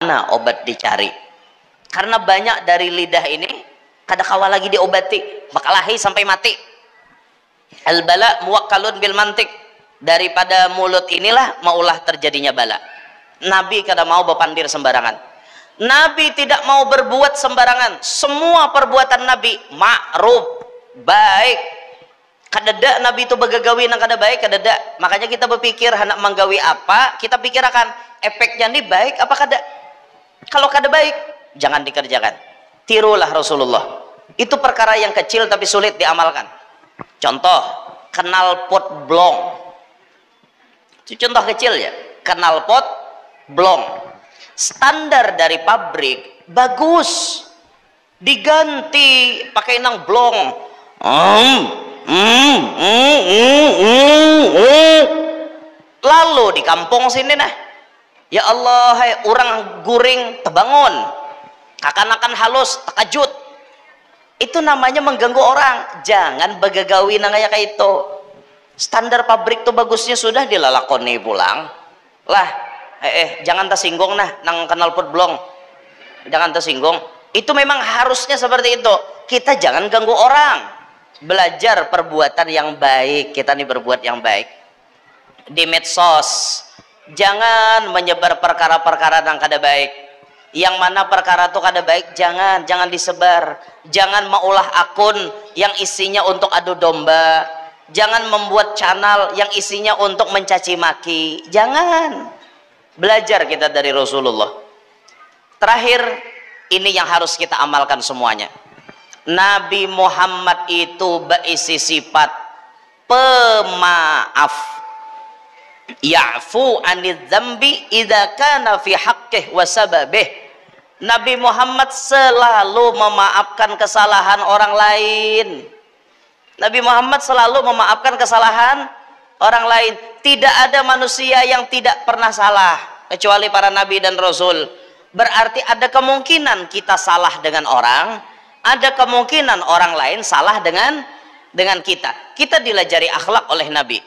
Mana obat dicari? Karena banyak dari lidah ini kada kawa lagi diobati, makalahi sampai mati. Al bala muwakkalun bil mantik. Daripada mulut inilah maulah terjadinya bala. Nabi kada mau bepandir sembarangan. Nabi tidak mau berbuat sembarangan. Semua perbuatan Nabi ma'ruf, baik. Kadada Nabi itu begagawi nang kada baik, kadada. Makanya kita berpikir hendak menggawi apa, kita pikir akan efeknya ini baik apa kada. Kalau kada baik, jangan dikerjakan. Tirulah Rasulullah. Itu perkara yang kecil tapi sulit diamalkan. Contoh, knalpot blong. Itu contoh kecil ya. Knalpot blong. Standar dari pabrik bagus. Diganti pakai nang blong. Lalu di kampung sini nah, ya Allah, hai, orang guring terbangun, akan halus terkejut. Itu namanya mengganggu orang. Jangan begagawi nang kayak itu. Standar pabrik tuh bagusnya sudah dilalakoni pulang lah. Jangan tersinggung nah nang knalpot blong, jangan tersinggung. Itu memang harusnya seperti itu. Kita jangan ganggu orang. Belajar perbuatan yang baik. Kita nih berbuat yang baik di medsos. Jangan menyebar perkara-perkara yang kada baik. Yang mana perkara itu kada baik, jangan disebar. Jangan maulah akun yang isinya untuk adu domba. Jangan membuat channel yang isinya untuk mencaci maki. Jangan. Belajar kita dari Rasulullah. Terakhir, ini yang harus kita amalkan semuanya. Nabi Muhammad itu berisi sifat pemaaf. Ya'fu 'anil dzambi idza kana fi haqqih wa sababih. Nabi Muhammad selalu memaafkan kesalahan orang lain. Nabi Muhammad selalu memaafkan kesalahan orang lain. Tidak ada manusia yang tidak pernah salah kecuali para nabi dan rasul. Berarti ada kemungkinan kita salah dengan orang, ada kemungkinan orang lain salah dengan kita. Kita dilajari akhlak oleh Nabi.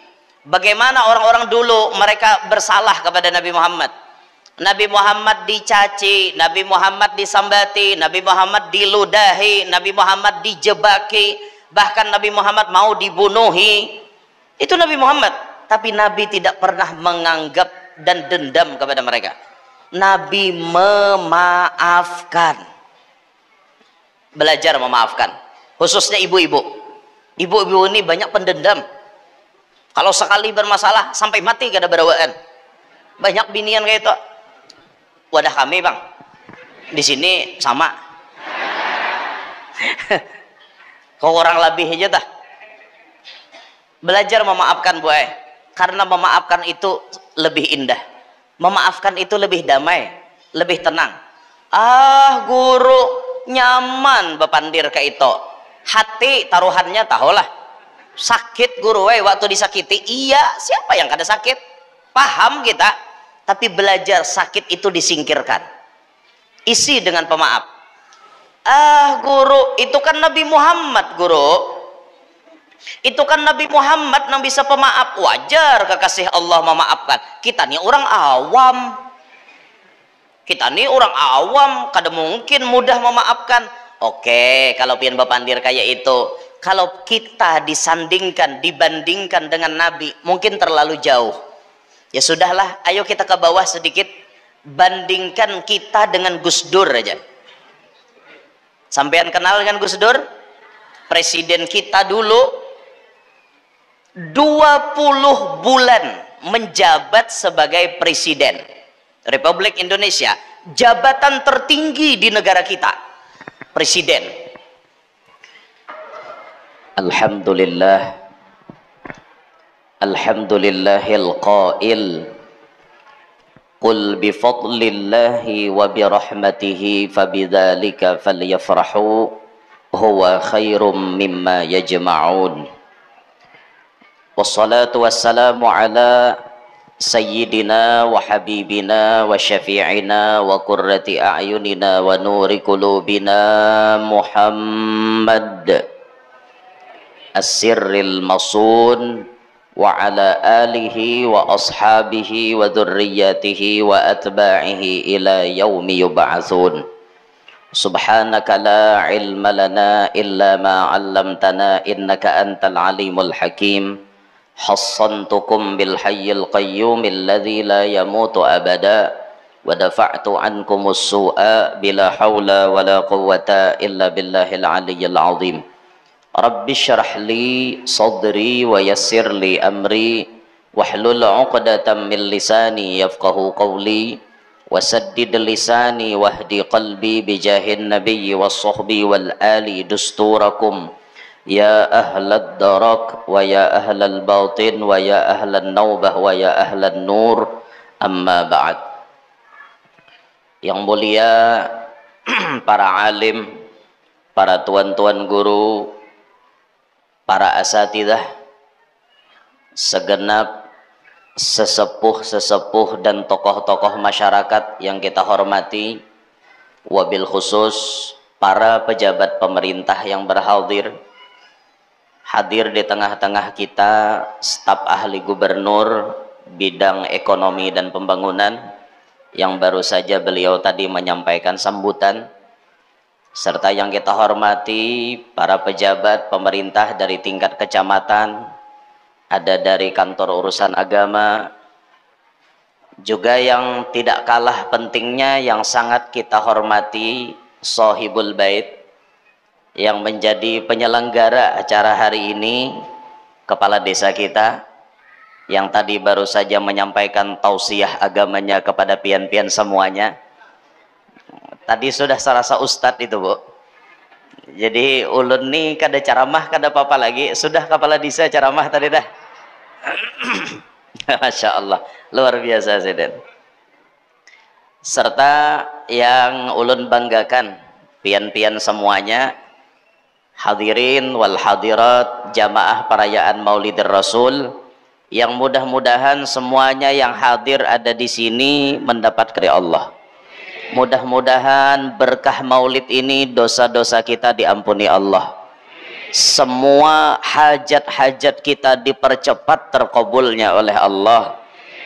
Bagaimana orang-orang dulu mereka bersalah kepada Nabi Muhammad. Nabi Muhammad dicaci, Nabi Muhammad disambati, Nabi Muhammad diludahi, Nabi Muhammad dijebaki, bahkan Nabi Muhammad mau dibunuhi. Itu Nabi Muhammad. Tapi Nabi tidak pernah menganggap dan dendam kepada mereka. Nabi memaafkan. Belajar memaafkan. Khususnya ibu-ibu. Ibu-ibu ini banyak pendendam. Kalau sekali bermasalah sampai mati kada berawaan. Banyak binian kayak itu. Wadah kami bang, di sini sama. Kau orang lebih aja dah. Belajar memaafkan boy, karena memaafkan itu lebih indah. Memaafkan itu lebih damai, lebih tenang. Ah guru nyaman bepandir ke itu. Hati taruhannya tahulah. Sakit guru waktu disakiti. Iya, siapa yang kada sakit? Paham kita. Tapi belajar sakit itu disingkirkan. Isi dengan pemaaf. Ah guru, itu kan Nabi Muhammad guru. Itu kan Nabi Muhammad yang bisa pemaaf. Wajar kekasih Allah memaafkan. Kita nih orang awam. Kita nih orang awam, kada mungkin mudah memaafkan. Oke, kalau pian bapandir kayak itu, kalau kita disandingkan, dibandingkan dengan Nabi, mungkin terlalu jauh. Ya sudahlah, ayo kita ke bawah sedikit. Bandingkan kita dengan Gus Dur aja. Sampean kenal dengan Gus Dur? Presiden kita dulu 20 bulan menjabat sebagai presiden Republik Indonesia. Jabatan tertinggi di negara kita, presiden. Alhamdulillah. Alhamdulillahil qail qul bifadlillahi wa birahmatihi fabidzalika falyafrahu huwa khairum mimma yajma'un. Wassalatu wassalamu ala sayyidina wa habibina wa syafi'ina wa qurrati a'yunina wa nuri qulubina Muhammad as-sirril masun وعلى آله وأصحابه وذريته وأتباعه إلى يوم يبعثون سبحانك لا علم لنا إلا ما علمتنا إنك أنت العليم الحكيم حصنتكم بالحي القيوم الذي لا يموت أبدا ودفعت عنكم السوء بلا حول ولا قوة إلا بالله العلي العظيم رب اشرح لي صدري ويسر لي أمري واحلل عقدة من لساني يفقه قولي وسدد لساني واهدي قلبي بجاه النبي والصحب والآل دستوركم يا أهل الدرك ويا أهل الباطن ويا أهل النوبة ويا أهل النور أما بعد. Yang mulia para alim, para tuan-tuan guru, para asatidzah, segenap sesepuh-sesepuh dan tokoh-tokoh masyarakat yang kita hormati, wabil khusus para pejabat pemerintah yang berhadir, hadir di tengah-tengah kita staf ahli gubernur bidang ekonomi dan pembangunan yang baru saja beliau tadi menyampaikan sambutan, serta yang kita hormati para pejabat pemerintah dari tingkat kecamatan, ada dari kantor urusan agama, juga yang tidak kalah pentingnya yang sangat kita hormati Shahibul Bait yang menjadi penyelenggara acara hari ini, kepala desa kita yang tadi baru saja menyampaikan tausiah agamanya kepada pian-pian semuanya. Tadi sudah serasa ustadz itu, Bu. Jadi ulun nih kada ceramah kada apa-apa lagi, sudah kepala desa ceramah tadi dah. Masya Allah, luar biasa Seden. Serta yang ulun banggakan pian-pian semuanya, hadirin wal hadirat jamaah perayaan Maulidir Rasul, yang mudah-mudahan semuanya yang hadir ada di sini mendapat dari Allah. Mudah-mudahan berkah maulid ini dosa-dosa kita diampuni Allah. Semua hajat-hajat kita dipercepat terkabulnya oleh Allah.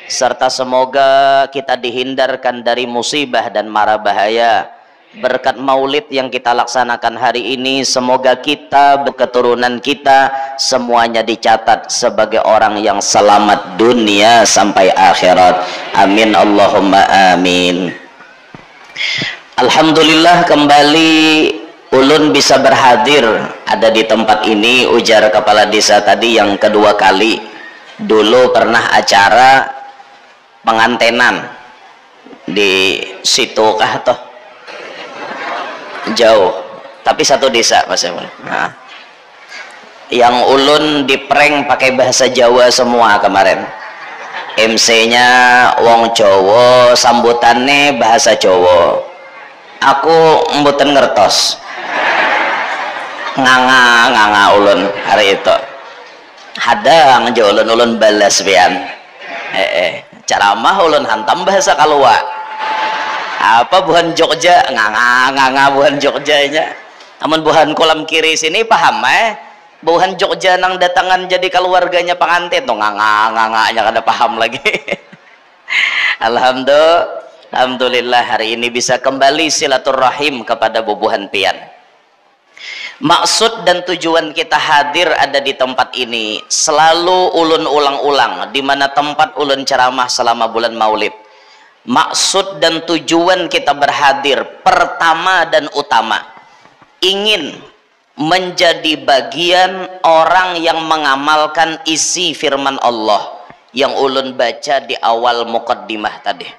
Serta semoga kita dihindarkan dari musibah dan mara bahaya. Berkat maulid yang kita laksanakan hari ini, semoga kita, keturunan kita semuanya dicatat sebagai orang yang selamat dunia sampai akhirat. Amin Allahumma amin. Alhamdulillah kembali ulun bisa berhadir ada di tempat ini, ujar kepala desa tadi yang kedua kali. Dulu pernah acara pengantenan di situ kah toh? Jauh, tapi satu desa Mas Emun. Nah, yang ulun di prank pakai bahasa Jawa semua kemarin. MC-nya wong Jawa, sambutannya bahasa Jawa. Aku mboten ngertos. Nganga ulun hari itu. Hadang aja ulun balas pian. Ceramah ulun hantam bahasa kalua. Apa buhan Jogja nganga buhan Jogjanya, namun buhan kolam kiri sini paham buhan Jogja nang datangan jadi keluarganya pengantin tuh nganga kada paham lagi. Alhamdulillah hari ini bisa kembali silaturahim kepada bubuhan pian. Maksud dan tujuan kita hadir ada di tempat ini selalu ulun ulang-ulang, di mana tempat ulun ceramah selama bulan Maulid. Maksud dan tujuan kita berhadir pertama dan utama ingin menjadi bagian orang yang mengamalkan isi firman Allah yang ulun baca di awal muqaddimah tadi.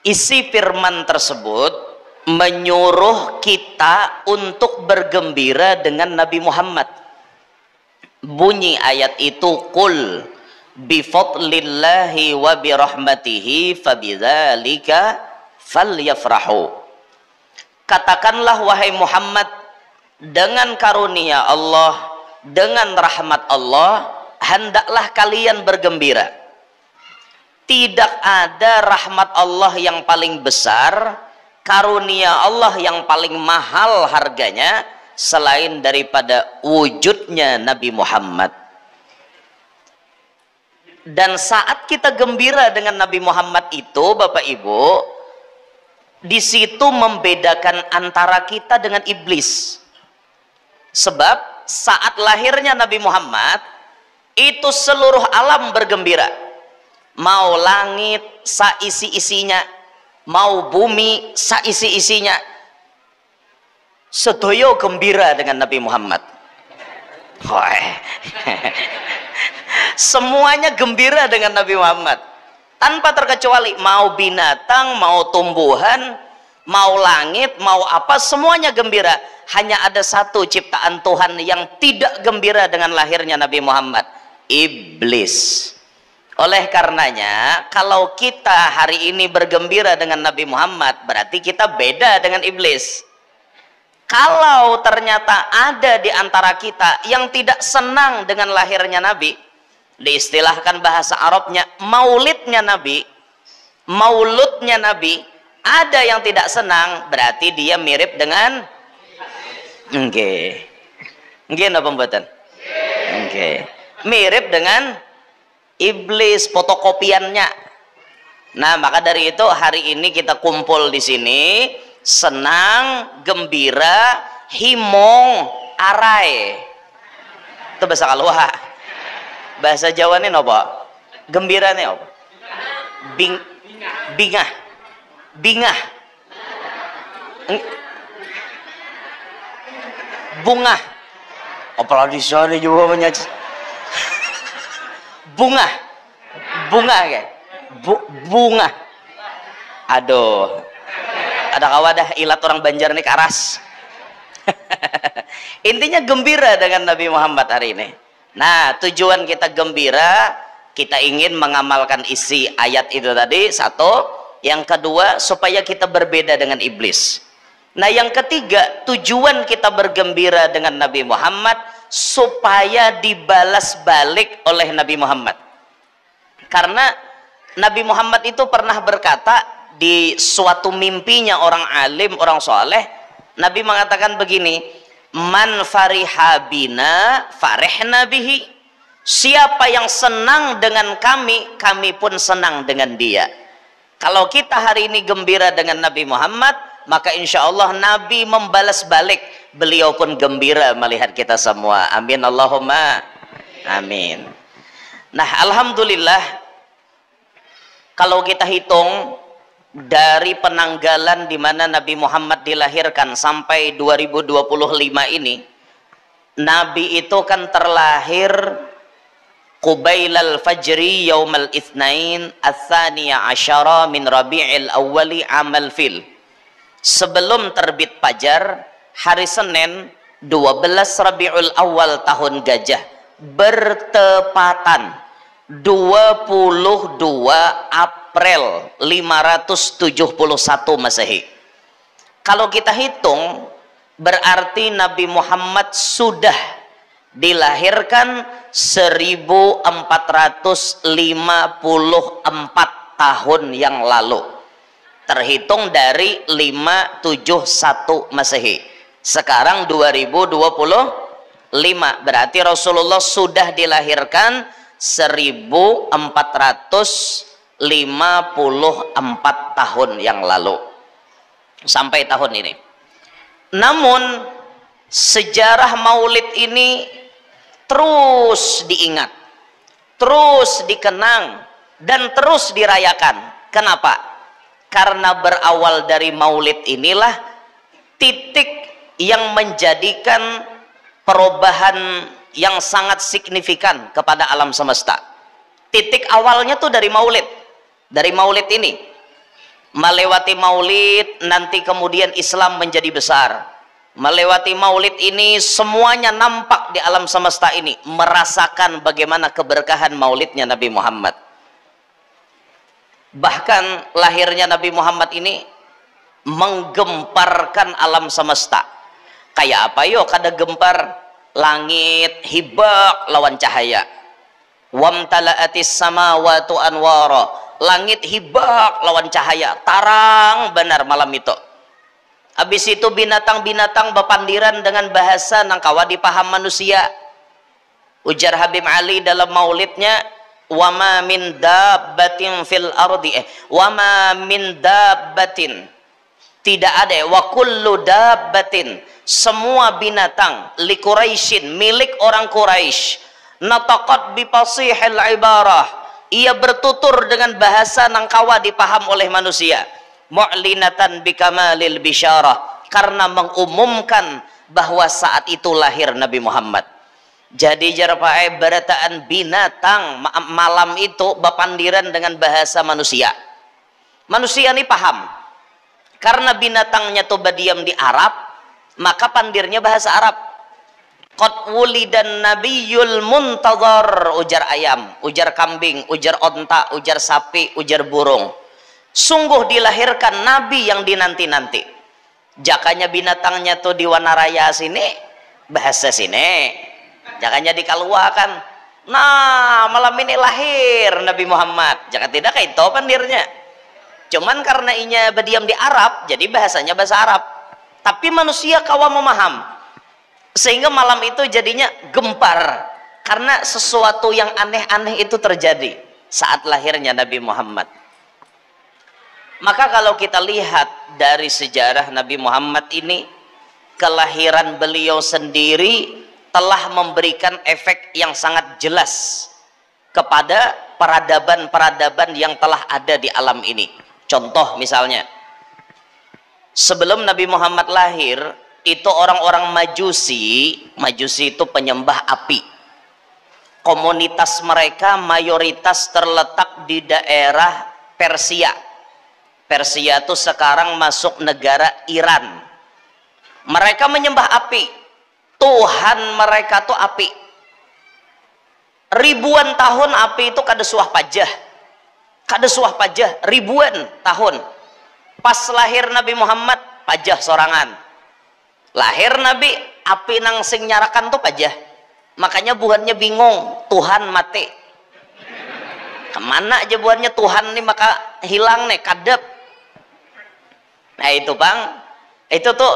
Isi firman tersebut menyuruh kita untuk bergembira dengan Nabi Muhammad. Bunyi ayat itu, qul bifadlillahi wa birahmatihi fabidzalika falyafrahu. Katakanlah wahai Muhammad, dengan karunia Allah, dengan rahmat Allah, hendaklah kalian bergembira. Tidak ada rahmat Allah yang paling besar, karunia Allah yang paling mahal harganya selain daripada wujudnya Nabi Muhammad. Dan saat kita gembira dengan Nabi Muhammad itu, Bapak Ibu, di situ membedakan antara kita dengan iblis. Sebab saat lahirnya Nabi Muhammad itu seluruh alam bergembira. Mau langit saisi-isinya, mau bumi saisi-isinya, sedoyo gembira dengan Nabi Muhammad. Semuanya gembira dengan Nabi Muhammad tanpa terkecuali, mau binatang, mau tumbuhan, mau langit, mau apa, semuanya gembira. Hanya ada satu ciptaan Tuhan yang tidak gembira dengan lahirnya Nabi Muhammad, iblis. Oleh karenanya, kalau kita hari ini bergembira dengan Nabi Muhammad, berarti kita beda dengan iblis. Kalau ternyata ada di antara kita yang tidak senang dengan lahirnya Nabi, diistilahkan bahasa Arabnya maulidnya Nabi, mauludnya Nabi, ada yang tidak senang, berarti dia mirip dengan apa pembuatan? Mirip dengan iblis, fotokopiannya. Nah, maka dari itu hari ini kita kumpul di sini senang, gembira, himong, arai. Itu bahasa Kalwa. Bahasa Jawa ini apa? Gembira ini apa? Bingah. Bingah. Bunga. Apalagi di sana juga banyak. Bunga. Bunga kayak. Bunga. Aduh. Ada kawadah ilat orang Banjar ini karas. Intinya gembira dengan Nabi Muhammad hari ini. Nah, tujuan kita gembira, kita ingin mengamalkan isi ayat itu tadi, satu. Yang kedua, supaya kita berbeda dengan iblis. Nah, yang ketiga, tujuan kita bergembira dengan Nabi Muhammad supaya dibalas balik oleh Nabi Muhammad. Karena Nabi Muhammad itu pernah berkata di suatu mimpinya orang alim, orang soleh, Nabi mengatakan begini, man fariha bina farihna bihi. Siapa yang senang dengan kami, kami pun senang dengan dia. Kalau kita hari ini gembira dengan Nabi Muhammad, maka insya Allah Nabi membalas balik, beliau pun gembira melihat kita semua. Amin Allahumma amin. Nah, alhamdulillah, kalau kita hitung dari penanggalan di mana Nabi Muhammad dilahirkan sampai 2025 ini, Nabi itu kan terlahir Qubailal fajri yaumal itsnain ats-tsaniya asyara min Rabi'il awwali amal fil. Sebelum terbit fajar hari Senin 12 Rabiul Awal tahun gajah, bertepatan 22 April 571 Masehi. Kalau kita hitung, berarti Nabi Muhammad sudah dilahirkan 1454 tahun yang lalu, terhitung dari 571 Masehi. Sekarang 2025, berarti Rasulullah sudah dilahirkan 1454 tahun yang lalu sampai tahun ini. Namun sejarah maulid ini terus diingat, terus dikenang, dan terus dirayakan. Kenapa? Karena berawal dari maulid inilah titik yang menjadikan perubahan yang sangat signifikan kepada alam semesta. Titik awalnya tuh dari maulid. Dari maulid ini, melewati maulid, nanti kemudian Islam menjadi besar. Melewati maulid ini, semuanya nampak di alam semesta ini, merasakan bagaimana keberkahan maulidnya Nabi Muhammad. Bahkan lahirnya Nabi Muhammad ini menggemparkan alam semesta. Kayak apa yo kada gempar? Langit hibak lawan cahaya. Wamtala'atis samawatu anwara. Langit hibak lawan cahaya, tarang benar malam itu. Habis itu binatang-binatang bepandiran dengan bahasa nang kawa dipaham manusia. Ujar Habib Ali dalam maulidnya, wa ma min dabbatin fil ardi wa ma min dabbatin, tidak ada, wa kullu dabbatin, semua binatang, li Quraisyin, milik orang Quraisy, nataqat bi fasihil ibarah, ia bertutur dengan bahasa nang kawa dipaham oleh manusia, mu'linatan bi kamalil bisyarah, karena mengumumkan bahwa saat itu lahir Nabi Muhammad. Jadi jarpae barataan binatang malam itu bapandiran dengan bahasa manusia. Manusia ini paham. Karena binatangnya tuh badiam di Arab, maka pandirnya bahasa Arab. Qad wulidan nabiyul muntazar, ujar ayam, ujar kambing, ujar onta, ujar sapi, ujar burung. Sungguh dilahirkan nabi yang dinanti-nanti. Jakanya binatangnya tuh di Wanaraya sini, bahasa sini. Jakanya dikaluakan. Nah, malam ini lahir Nabi Muhammad. Jaka tidak kayak itu pandirnya. Cuman karena inya berdiam di Arab, jadi bahasanya bahasa Arab. Tapi manusia kawa memaham. Sehingga malam itu jadinya gempar. Karena sesuatu yang aneh-aneh itu terjadi saat lahirnya Nabi Muhammad. Maka kalau kita lihat dari sejarah Nabi Muhammad ini, kelahiran beliau sendiri telah memberikan efek yang sangat jelas kepada peradaban-peradaban yang telah ada di alam ini. Contoh misalnya, sebelum Nabi Muhammad lahir, itu orang-orang Majusi itu penyembah api. Komunitas mereka mayoritas terletak di daerah Persia. Persia itu sekarang masuk negara Iran. Mereka menyembah api. Tuhan mereka tuh api. Ribuan tahun api itu kada suah pajah. Kada suah pajah ribuan tahun. Pas lahir Nabi Muhammad pajah sorangan. Lahir Nabi api nang sing nyarakan tuh pajah. Makanya buhannya bingung, Tuhan mati. Kemana aja buhannya Tuhan nih maka hilang nih kadep. Nah itu Bang, itu tuh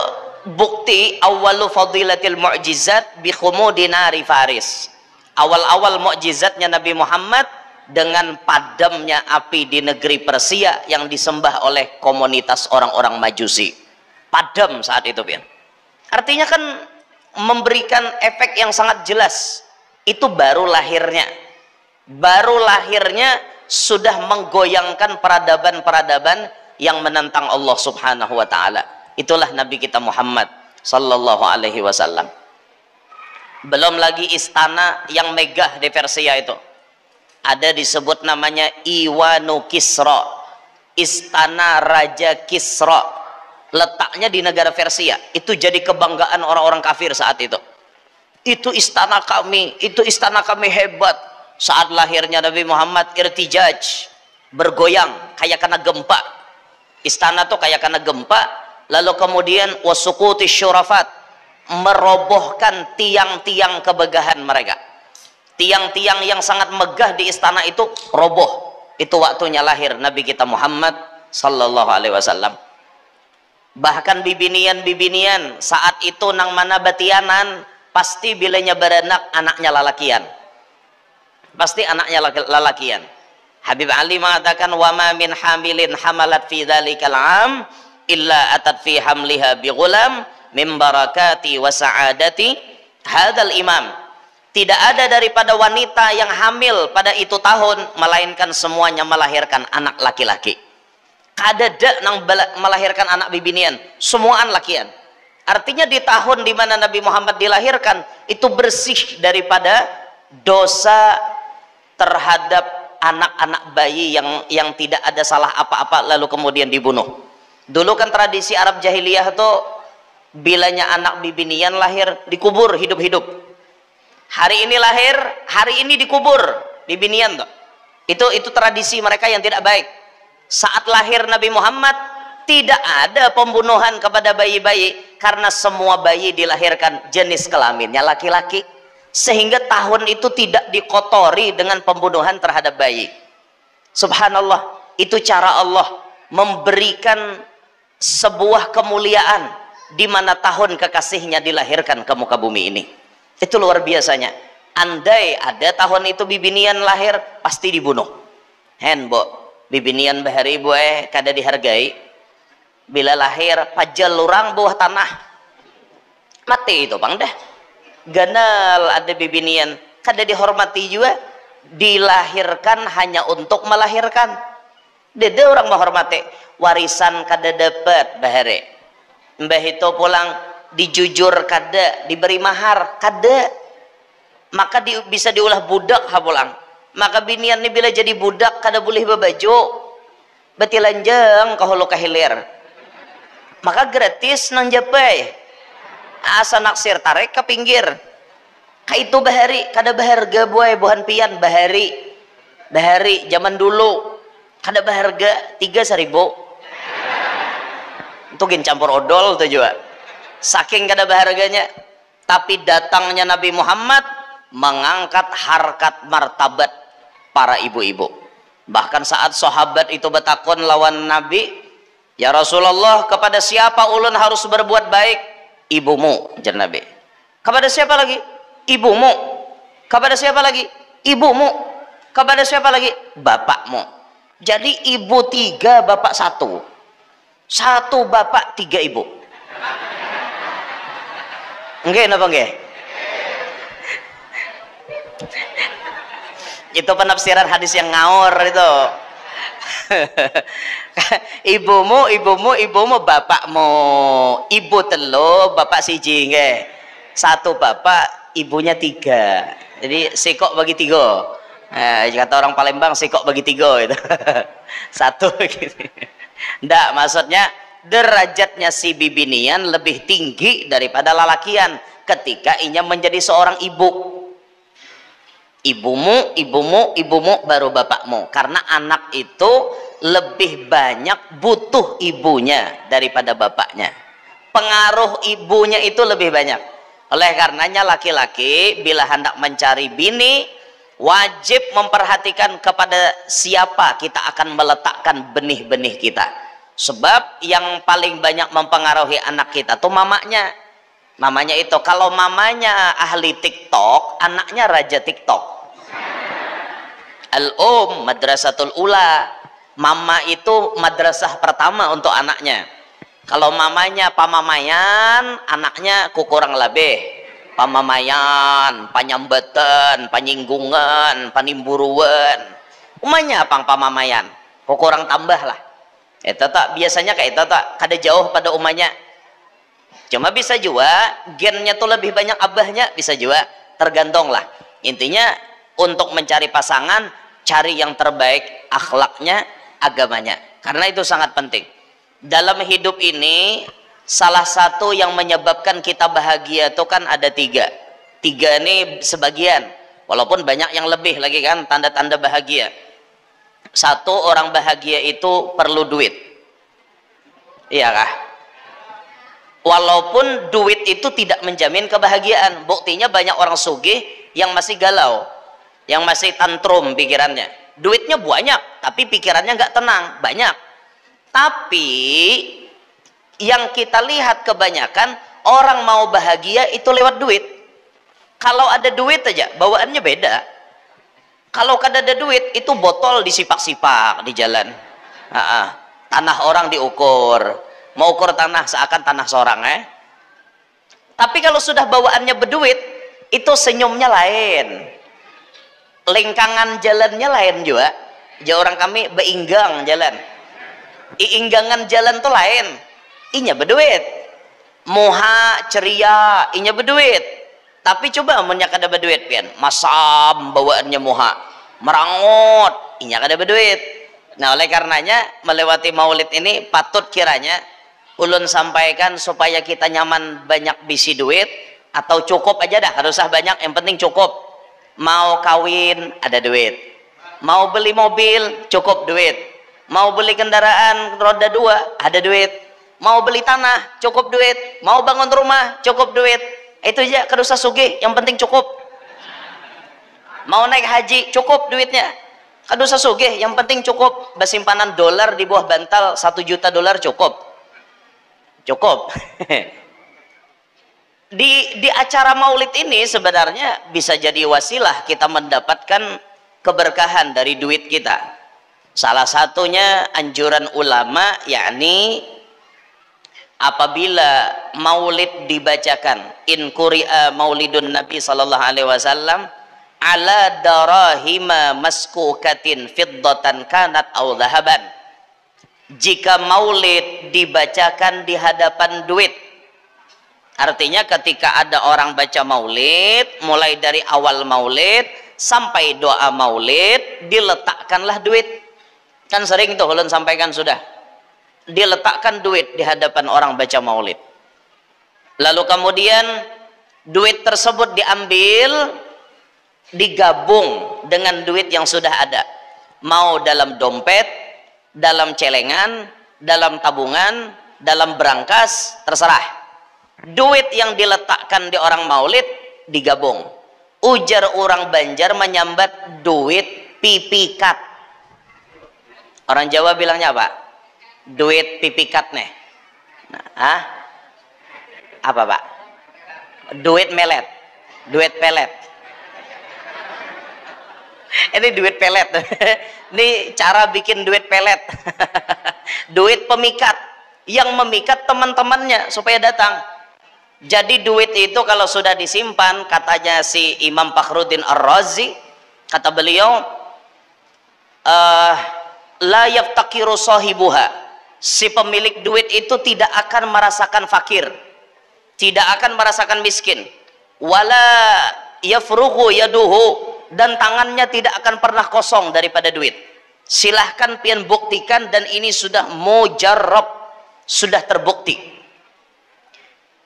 bukti awalu fadilatil mu'jizat bi khumudi nari Faris. Awal-awal mukjizatnya Nabi Muhammad dengan padamnya api di negeri Persia yang disembah oleh komunitas orang-orang Majusi. Padam saat itu, Pian. Artinya kan memberikan efek yang sangat jelas. Itu baru lahirnya. Baru lahirnya sudah menggoyangkan peradaban-peradaban yang menentang Allah Subhanahu wa taala. Itulah Nabi kita Muhammad sallallahu alaihi wasallam. Belum lagi istana yang megah di Persia itu. Ada disebut namanya Iwanu Kisra. Istana Raja Kisra. Letaknya di negara Persia. Itu jadi kebanggaan orang-orang kafir saat itu. Itu istana kami hebat. Saat lahirnya Nabi Muhammad irtijaj, bergoyang kayak kena gempa. Istana tuh kayak kena gempa. Lalu kemudian wasukuti syurafat, merobohkan tiang-tiang kemegahan mereka. Tiang-tiang yang sangat megah di istana itu roboh. Itu waktunya lahir Nabi kita Muhammad sallallahu alaihi wasallam. Bahkan bibinian-bibinian saat itu nang mana batianan pasti bilanya beranak anaknya lalakian. Pasti anaknya lalakian. Habib Ali mengatakan wa ma min hamilin hamalat fi dzalikal am illa atat fi hamliha bi ghulam min barakati wa sa'adati hadzal imam. Tidak ada daripada wanita yang hamil pada itu tahun melainkan semuanya melahirkan anak laki-laki. Kadada nang melahirkan anak bibinian, semuaan lakian. Artinya di tahun di mana Nabi Muhammad dilahirkan itu bersih daripada dosa terhadap anak-anak bayi yang tidak ada salah apa-apa lalu kemudian dibunuh. Dulu kan tradisi Arab jahiliyah tuh bilanya anak bibinian lahir dikubur hidup-hidup. Hari ini lahir, hari ini dikubur bibinian tuh. Itu tradisi mereka yang tidak baik. Saat lahir Nabi Muhammad tidak ada pembunuhan kepada bayi-bayi karena semua bayi dilahirkan jenis kelaminnya laki-laki. Sehingga tahun itu tidak dikotori dengan pembunuhan terhadap bayi. Subhanallah, itu cara Allah memberikan sebuah kemuliaan di mana tahun kekasihnya dilahirkan ke muka bumi ini. Itu luar biasanya. andai ada tahun itu bibinian lahir pasti dibunuh. Hen bo bibinian bahari ibu kada dihargai, bila lahir pajal lurang bawah tanah mati itu bang dah. Ganal ada bibinian kada dihormati juga, dilahirkan hanya untuk melahirkan. Dede orang menghormati, warisan kada dapat bahari, mbah itu pulang dijujur kada, diberi mahar kada, maka bisa diulah budak ha pulang. Maka binian ni bila jadi budak kada boleh berbaju, betilanjang kahulu kahilir, maka gratis nang japai asa naksir tarik ke pinggir. Ka itu bahari kada berharga buhan pian bahari zaman dulu kada berharga 3.000 untuk campur odol tuh juga saking kada berharganya. Tapi datangnya Nabi Muhammad mengangkat harkat martabat para ibu-ibu. Bahkan saat sahabat itu bertakon lawan Nabi, ya Rasulullah, kepada siapa ulun harus berbuat baik? Ibumu, jar Nabi. Kepada siapa lagi? Ibumu. Kepada siapa lagi? Ibumu. Kepada siapa lagi? Bapakmu. Jadi ibu 3, bapak 1. 1 bapak 3 ibu. Enggak, napa enggak? Itu penafsiran hadis yang ngawur itu. ibumu bapakmu, ibu telu bapak siji nggih. 1 bapak ibunya 3, jadi sikok bagi 3. Kata orang Palembang sikok bagi 3 itu. 1 gitu. Ndak, maksudnya derajatnya si bibinian lebih tinggi daripada lalakian ketika inya menjadi seorang ibu. Ibumu baru bapakmu, karena anak itu lebih banyak butuh ibunya daripada bapaknya. Pengaruh ibunya itu lebih banyak. Oleh karenanya laki-laki bila hendak mencari bini wajib memperhatikan kepada siapa kita akan meletakkan benih-benih kita. Sebab yang paling banyak mempengaruhi anak kita tuh mamanya. Mamanya itu, kalau mamanya ahli TikTok, anaknya raja TikTok. Madrasatul ula. Mama itu madrasah pertama untuk anaknya. Kalau mamanya pamamayan, anaknya kukurang lebih. Pamamayan, panyambatan, panyinggungan, panimburuan. Umanya apa pamamayan? Kukurang tambah lah. Itu tak biasanya kayak itu tak kada jauh pada umanya. Cuma bisa juga gennya tuh lebih banyak abahnya, bisa juga, tergantung lah. Intinya untuk mencari pasangan, cari yang terbaik akhlaknya, agamanya, karena itu sangat penting dalam hidup ini. Salah satu yang menyebabkan kita bahagia itu kan ada 3 ini sebagian, walaupun banyak yang lebih lagi kan tanda-tanda bahagia. 1, orang bahagia itu perlu duit, iya kah? Walaupun duit itu tidak menjamin kebahagiaan. Buktinya banyak orang sugih yang masih galau, yang masih tantrum pikirannya. Duitnya banyak tapi pikirannya nggak tenang, banyak. Tapi yang kita lihat kebanyakan orang mau bahagia itu lewat duit. Kalau ada duit aja bawaannya beda. Kalau kada ada duit itu botol disipak-sipak di jalan. Tanah orang diukur, mau ukur tanah seakan tanah seorang. Tapi kalau sudah bawaannya berduit itu senyumnya lain, lingkangan jalannya lain juga. Orang kami beinggang jalan, iinggangan jalan tuh lain. Inya berduit, muha ceria, inya berduit. Tapi coba amunnya kada berduit pian, masam bawaannya muha, merangut, inya kada berduit. Nah, oleh karenanya melewati maulid ini patut kiranya ulun sampaikan supaya kita nyaman banyak bisi duit, atau cukup aja dah, harus usah banyak, yang penting cukup. Mau kawin ada duit, mau beli mobil cukup duit, mau beli kendaraan roda 2 ada duit, mau beli tanah cukup duit, mau bangun rumah cukup duit. Itu aja, kada usah sugih, yang penting cukup. Mau naik haji cukup duitnya, kada usah sugih, yang penting cukup. Bersimpanan dolar di bawah bantal 1 juta dolar cukup. Di acara maulid ini sebenarnya bisa jadi wasilah kita mendapatkan keberkahan dari duit kita. Salah satunya anjuran ulama, yakni apabila maulid dibacakan, in quri'a maulidun Nabi sallallahu alaihi wasallam ala darahima maskukatin fiddatan kanat aw dhahaban. Jika maulid dibacakan di hadapan duit, artinya ketika ada orang baca maulid, mulai dari awal maulid sampai doa maulid, diletakkanlah duit. Kan sering tuh ulun sampaikan sudah. Diletakkan duit di hadapan orang baca maulid. Lalu kemudian duit tersebut diambil, digabung dengan duit yang sudah ada. Mau dalam dompet, dalam celengan, dalam tabungan, dalam berangkas, terserah. Duit yang diletakkan di orang maulid digabung. Ujar orang Banjar menyambat duit pipikat. Orang Jawa bilangnya apa? Duit pipikat nih. Nah, apa Pak? Duit melet, duit pelet. Ini duit pelet. Ini cara bikin duit pelet. Duit pemikat yang memikat teman-temannya supaya datang. Jadi duit itu kalau sudah disimpan, katanya si Imam Fakhruddin Ar-Razi, kata beliau, la yaftakiru sahibuha. Si pemilik duit itu tidak akan merasakan fakir, tidak akan merasakan miskin. Wala yafrughu yaduhu, dan tangannya tidak akan pernah kosong daripada duit. Silahkan pian buktikan, dan ini sudah mujarrab, sudah terbukti.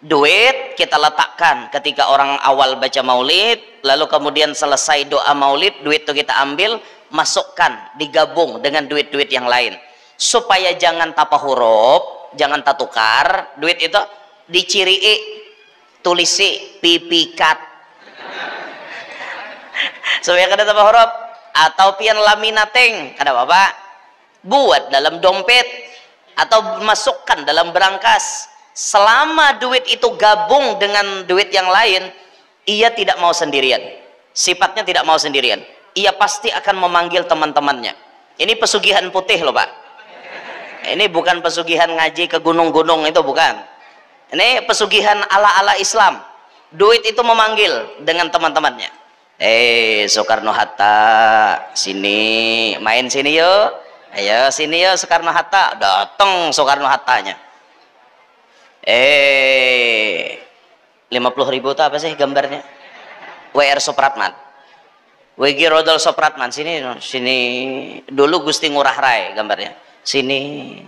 Duit kita letakkan ketika orang awal baca maulid, lalu kemudian selesai doa maulid, duit itu kita ambil, masukkan, digabung dengan duit-duit yang lain, supaya jangan tapa huruf, jangan tatukar. Duit itu dicirii, tulisi pipikat, supaya kada tapa huruf. Atau pian laminating, kada apa-apa, buat dalam dompet atau masukkan dalam berangkas. Selama duit itu gabung dengan duit yang lain, ia tidak mau sendirian. Sifatnya tidak mau sendirian. Ia pasti akan memanggil teman-temannya. Ini pesugihan putih loh Pak. Ini bukan pesugihan ngaji ke gunung-gunung, itu bukan. Ini pesugihan ala-ala Islam. Duit itu memanggil dengan teman-temannya. Soekarno-Hatta, sini, main sini yuk. Ayo sini yuk Soekarno-Hatta. Datang Soekarno-Hattanya. 50.000 itu apa sih gambarnya? WR Supratman, WG Rodol Supratman. Sini dulu Gusti Ngurah Rai gambarnya. Sini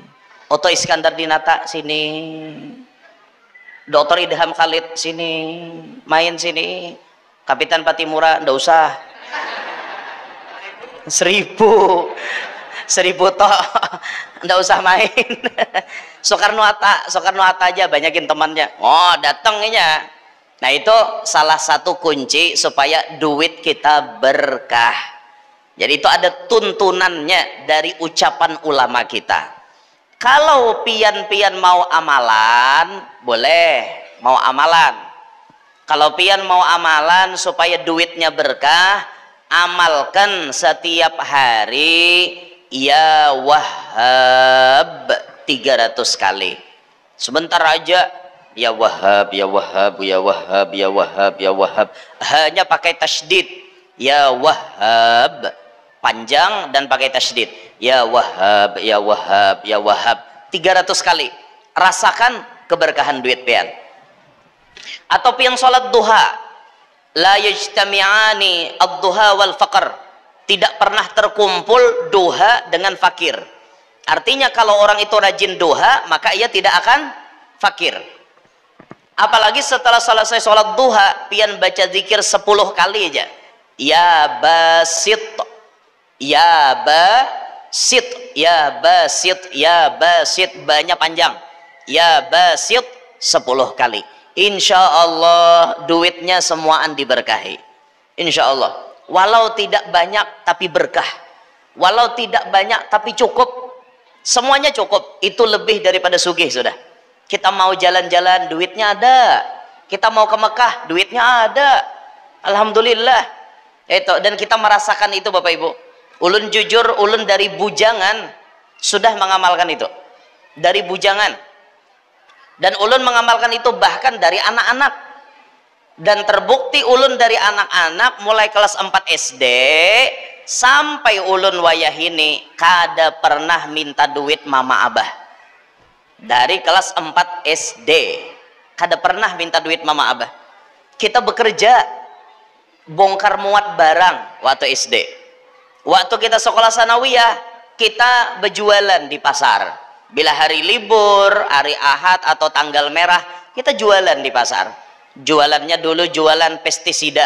Oto Iskandar Dinata, sini Dr. Idham Khalid, sini main sini. Kapitan Patimura ndak usah. 1.000 toh ndak usah main. Soekarno-Hatta aja banyakin temannya. Oh, datangnya. Nah, itu salah satu kunci supaya duit kita berkah. Jadi itu ada tuntunannya dari ucapan ulama kita. Kalau pian-pian mau amalan, boleh mau amalan. Kalau pian mau amalan supaya duitnya berkah, amalkan setiap hari ya Wahhab 300 kali. Sebentar aja ya Wahhab, ya Wahhab, ya Wahhab, ya Wahhab, ya Wahhab. Hanya pakai tasydid. Ya Wahhab, panjang dan pakai tasydid. Ya Wahhab, ya Wahhab, ya Wahhab 300 kali. Rasakan keberkahan duit pian. Atau pian sholat duha, la yajtami'ani ad-duha wal faqr. Tidak pernah terkumpul duha dengan fakir. Artinya kalau orang itu rajin duha, maka ia tidak akan fakir. Apalagi setelah selesai sholat duha, pian baca zikir 10 kali aja. Ya basit, ya basit, ya basit, ya basit, banyak panjang. Ya basit 10 kali. Insya Allah duitnya semuaan diberkahi. Insya Allah. Walau tidak banyak tapi berkah. Walau tidak banyak tapi cukup. Semuanya cukup. Itu lebih daripada sugih sudah. Kita mau jalan-jalan, duitnya ada. Kita mau ke Mekah, duitnya ada. Alhamdulillah. Itu, dan kita merasakan itu Bapak Ibu. Ulun jujur, ulun dari bujangan sudah mengamalkan itu. Dari bujangan. Dan ulun mengamalkan itu bahkan dari anak-anak. Dan terbukti ulun dari anak-anak mulai kelas 4 SD sampai ulun wayah ini kada pernah minta duit mama abah. Dari kelas 4 SD kada pernah minta duit mama abah. Kita bekerja bongkar muat barang waktu SD. Waktu kita sekolah sanawiyah kita berjualan di pasar. Bila hari libur, hari Ahad atau tanggal merah, kita jualan di pasar. Jualannya dulu jualan pestisida,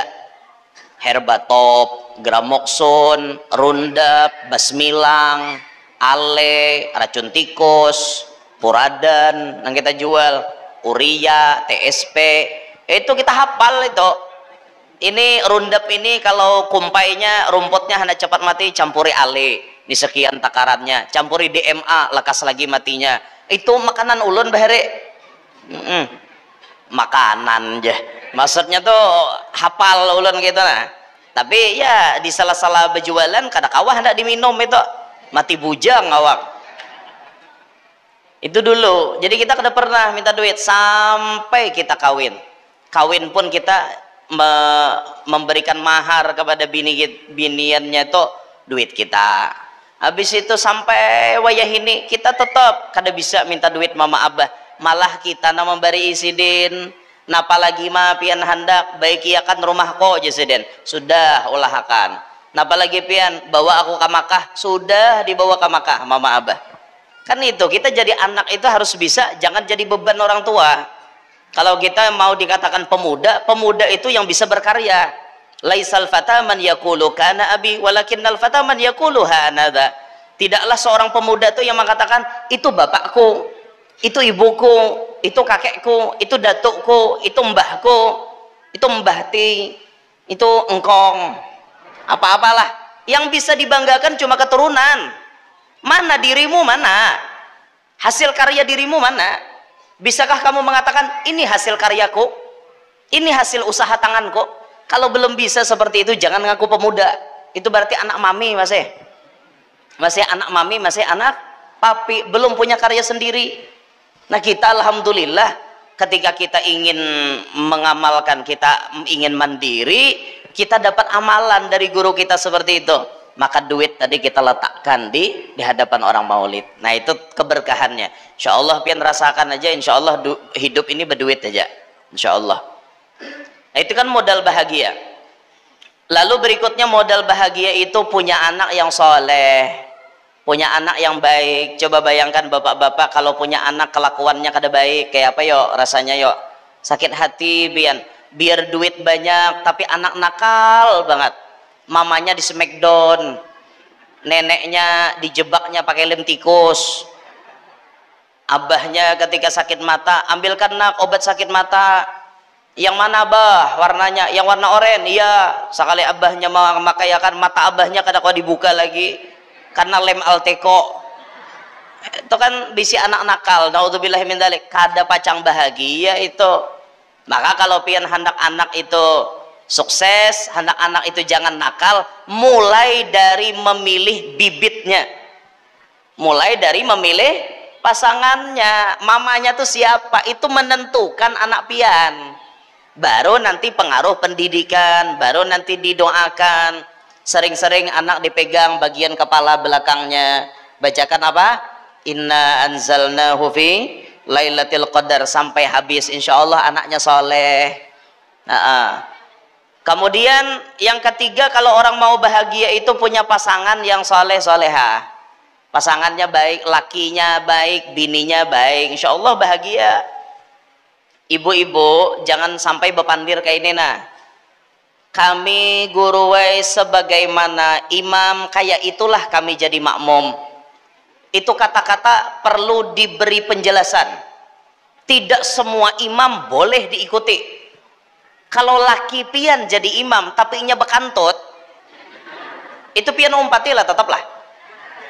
Herbatop, Gramoxone, Roundup, Basmilang, Ale, racun tikus, Puradan yang kita jual, Urea, TSP. Itu kita hafal itu. Ini Roundup ini kalau kumpainya rumputnya hendak cepat mati, campuri Ale. Ini sekian takarannya, campuri DMA, lekas lagi matinya. Itu makanan ulun bahare. Makanan aja. Maksudnya tuh hafal ulun gitu nah. Tapi ya di salah-salah berjualan kada kawah hendak diminum itu. Mati bujang awak. Itu dulu. Jadi kita kada pernah minta duit sampai kita kawin. Kawin pun kita memberikan mahar kepada biniannya itu duit kita. Habis itu sampai wayah ini kita tetap kada bisa minta duit mama abah, malah kita na memberi isidin. Napa lagi mah pian hendak baik iakan rumahku jesiden, sudah ulahakan. Napa lagi pian bawa aku ke Makkah, sudah dibawa ke Makkah mama abah. Kan itu kita jadi anak itu harus bisa, jangan jadi beban orang tua. Kalau kita mau dikatakan pemuda, pemuda itu yang bisa berkarya. Laisal fata man yaqulu kana abi walakinnal fata man yaqulu hanadha. Tidaklah seorang pemuda itu yang mengatakan itu bapakku, itu ibuku, itu kakekku, itu datukku, itu mbahku, itu mbahti, itu engkong. Apa-apalah yang bisa dibanggakan cuma keturunan. Mana dirimu, mana hasil karya dirimu, mana? Bisakah kamu mengatakan ini hasil karyaku, ini hasil usaha tanganku? Kalau belum bisa seperti itu jangan ngaku pemuda. Itu berarti anak mami, masih anak mami, masih anak papi, belum punya karya sendiri. Nah kita alhamdulillah ketika kita ingin mengamalkan, kita ingin mandiri, kita dapat amalan dari guru kita seperti itu. Maka duit tadi kita letakkan di hadapan orang maulid. Nah itu keberkahannya. Insya Allah pian rasakan aja. Insya Allah hidup ini berduit aja. Insya Allah. Nah, itu kan modal bahagia. Lalu berikutnya modal bahagia itu punya anak yang soleh, punya anak yang baik. Coba bayangkan bapak-bapak kalau punya anak kelakuannya kada baik, kayak apa yo rasanya yo? Sakit hati biar duit banyak tapi anak nakal banget. Mamanya di smackdown, neneknya dijebaknya pakai lem tikus, abahnya ketika sakit mata, ambilkan nak obat sakit mata. Yang mana abah warnanya? Yang warna oranye. Iya, sekali abahnya memakaikan mata abahnya kada kau dibuka lagi karena lem Alteco. Itu kan bisi anak nakal. Naudzubillah min dzalik. Kada pacang bahagia itu. Maka kalau pian hendak anak itu sukses, hendak anak itu jangan nakal, mulai dari memilih bibitnya, mulai dari memilih pasangannya. Mamanya tuh siapa, itu menentukan anak pian. Baru nanti pengaruh pendidikan, baru nanti didoakan. Sering-sering anak dipegang bagian kepala belakangnya, bacakan apa? Inna anzalnahu fi lailatul qadar sampai habis. Insya Allah anaknya soleh. Kemudian yang ketiga, kalau orang mau bahagia itu punya pasangan yang soleh soleha, pasangannya baik, lakinya baik, bininya baik, insya Allah bahagia. Ibu-ibu jangan sampai bepandir kayak ini nah. Kami guru sebagaimana imam kayak itulah kami jadi makmum. Itu kata-kata perlu diberi penjelasan. Tidak semua imam boleh diikuti. Kalau laki pian jadi imam tapi inya bekantut, itu pian umpati lah tetaplah.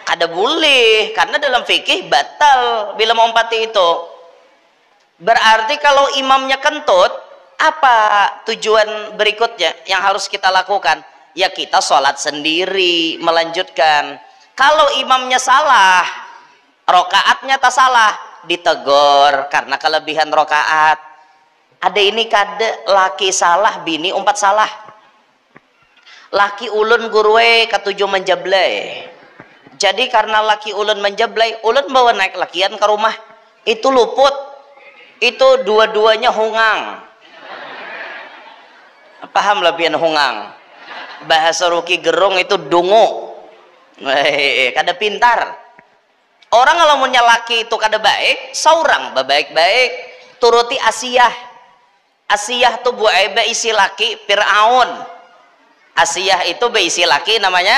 Kada boleh karena dalam fikih batal bila mengumpati itu. Berarti kalau imamnya kentut, Apa tujuan berikutnya yang harus kita lakukan? Ya kita sholat sendiri, melanjutkan. Kalau imamnya salah, rokaatnya tak salah, ditegur karena kelebihan rokaat. Ada ini kade laki salah, bini umpat salah. Laki ulun gurue ketujuh menjablay. Jadi karena laki ulun menjablay, ulun bawa naik lakian ke rumah. Itu luput. Itu dua-duanya hungang. Paham lah pian hungang? Bahasa Ruki gerung itu dungu. Kada pintar. Orang kalau punya laki itu kada baik, seorang baik-baik turuti Asiyah. Asiyah tuh buai isi laki Fir'aun. Asiyah itu isi laki namanya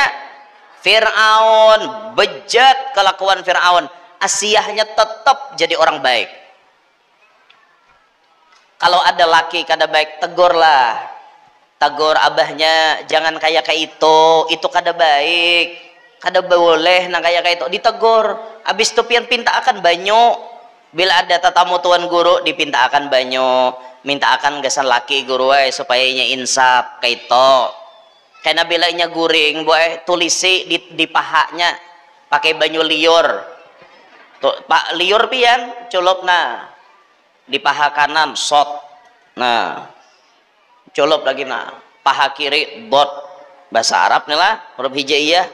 Fir'aun. Bejat kelakuan Fir'aun. Asiyahnya tetap jadi orang baik. Kalau ada laki kada baik, tegurlah. Tegur abahnya, jangan kayak itu kada baik, kada boleh nah kayak itu, ditegur. Habis itu pian pinta akan banyu. Bila ada tatamu tuan guru dipinta akan banyu, minta akan gasan laki guru supaya nya insaf kayak itu. Karena bila nya guring boy tulisi di pahanya pakai banyu liur. Tuh, pak liur pian culup nah di paha kanan shot, nah culup lagi nah paha kiri dot, bahasa Arab nih lah huruf hijaiyah.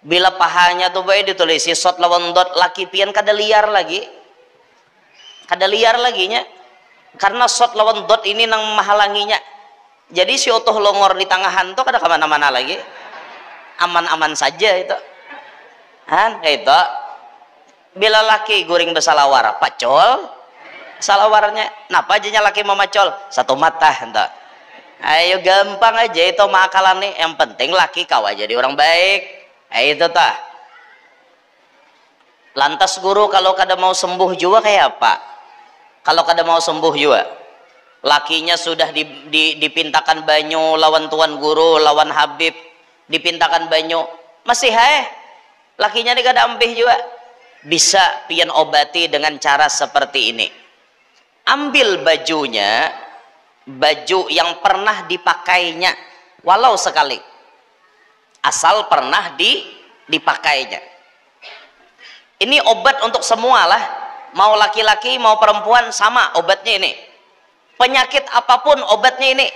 Bila pahanya tuh boy ditulisi shot lawan dot, laki pian kada liar lagi, kada liar lagi nya karena shot lawan dot ini nang menghalanginya. Jadi si utuh longor di tangahan tuh kada kemana-mana lagi, aman-aman saja itu kan kayak itu. Bila laki guring bersalawar pacol salawarnya, napa aja laki memacol satu mata entah. Ayo gampang aja itu makalan nih, yang penting laki kau aja jadi orang baik. Ayo itu tah. Lantas guru kalau kada mau sembuh juga kayak apa? Kalau kada mau sembuh juga, lakinya sudah dipintakan banyu lawan tuan guru, lawan Habib, dipintakan banyu, masih lakinya ini kada ambih juga. Bisa pian obati dengan cara seperti ini. Ambil bajunya, baju yang pernah dipakainya, walau sekali, asal pernah dipakainya. Ini obat untuk semua lah, mau laki-laki mau perempuan sama obatnya ini. Penyakit apapun obatnya ini.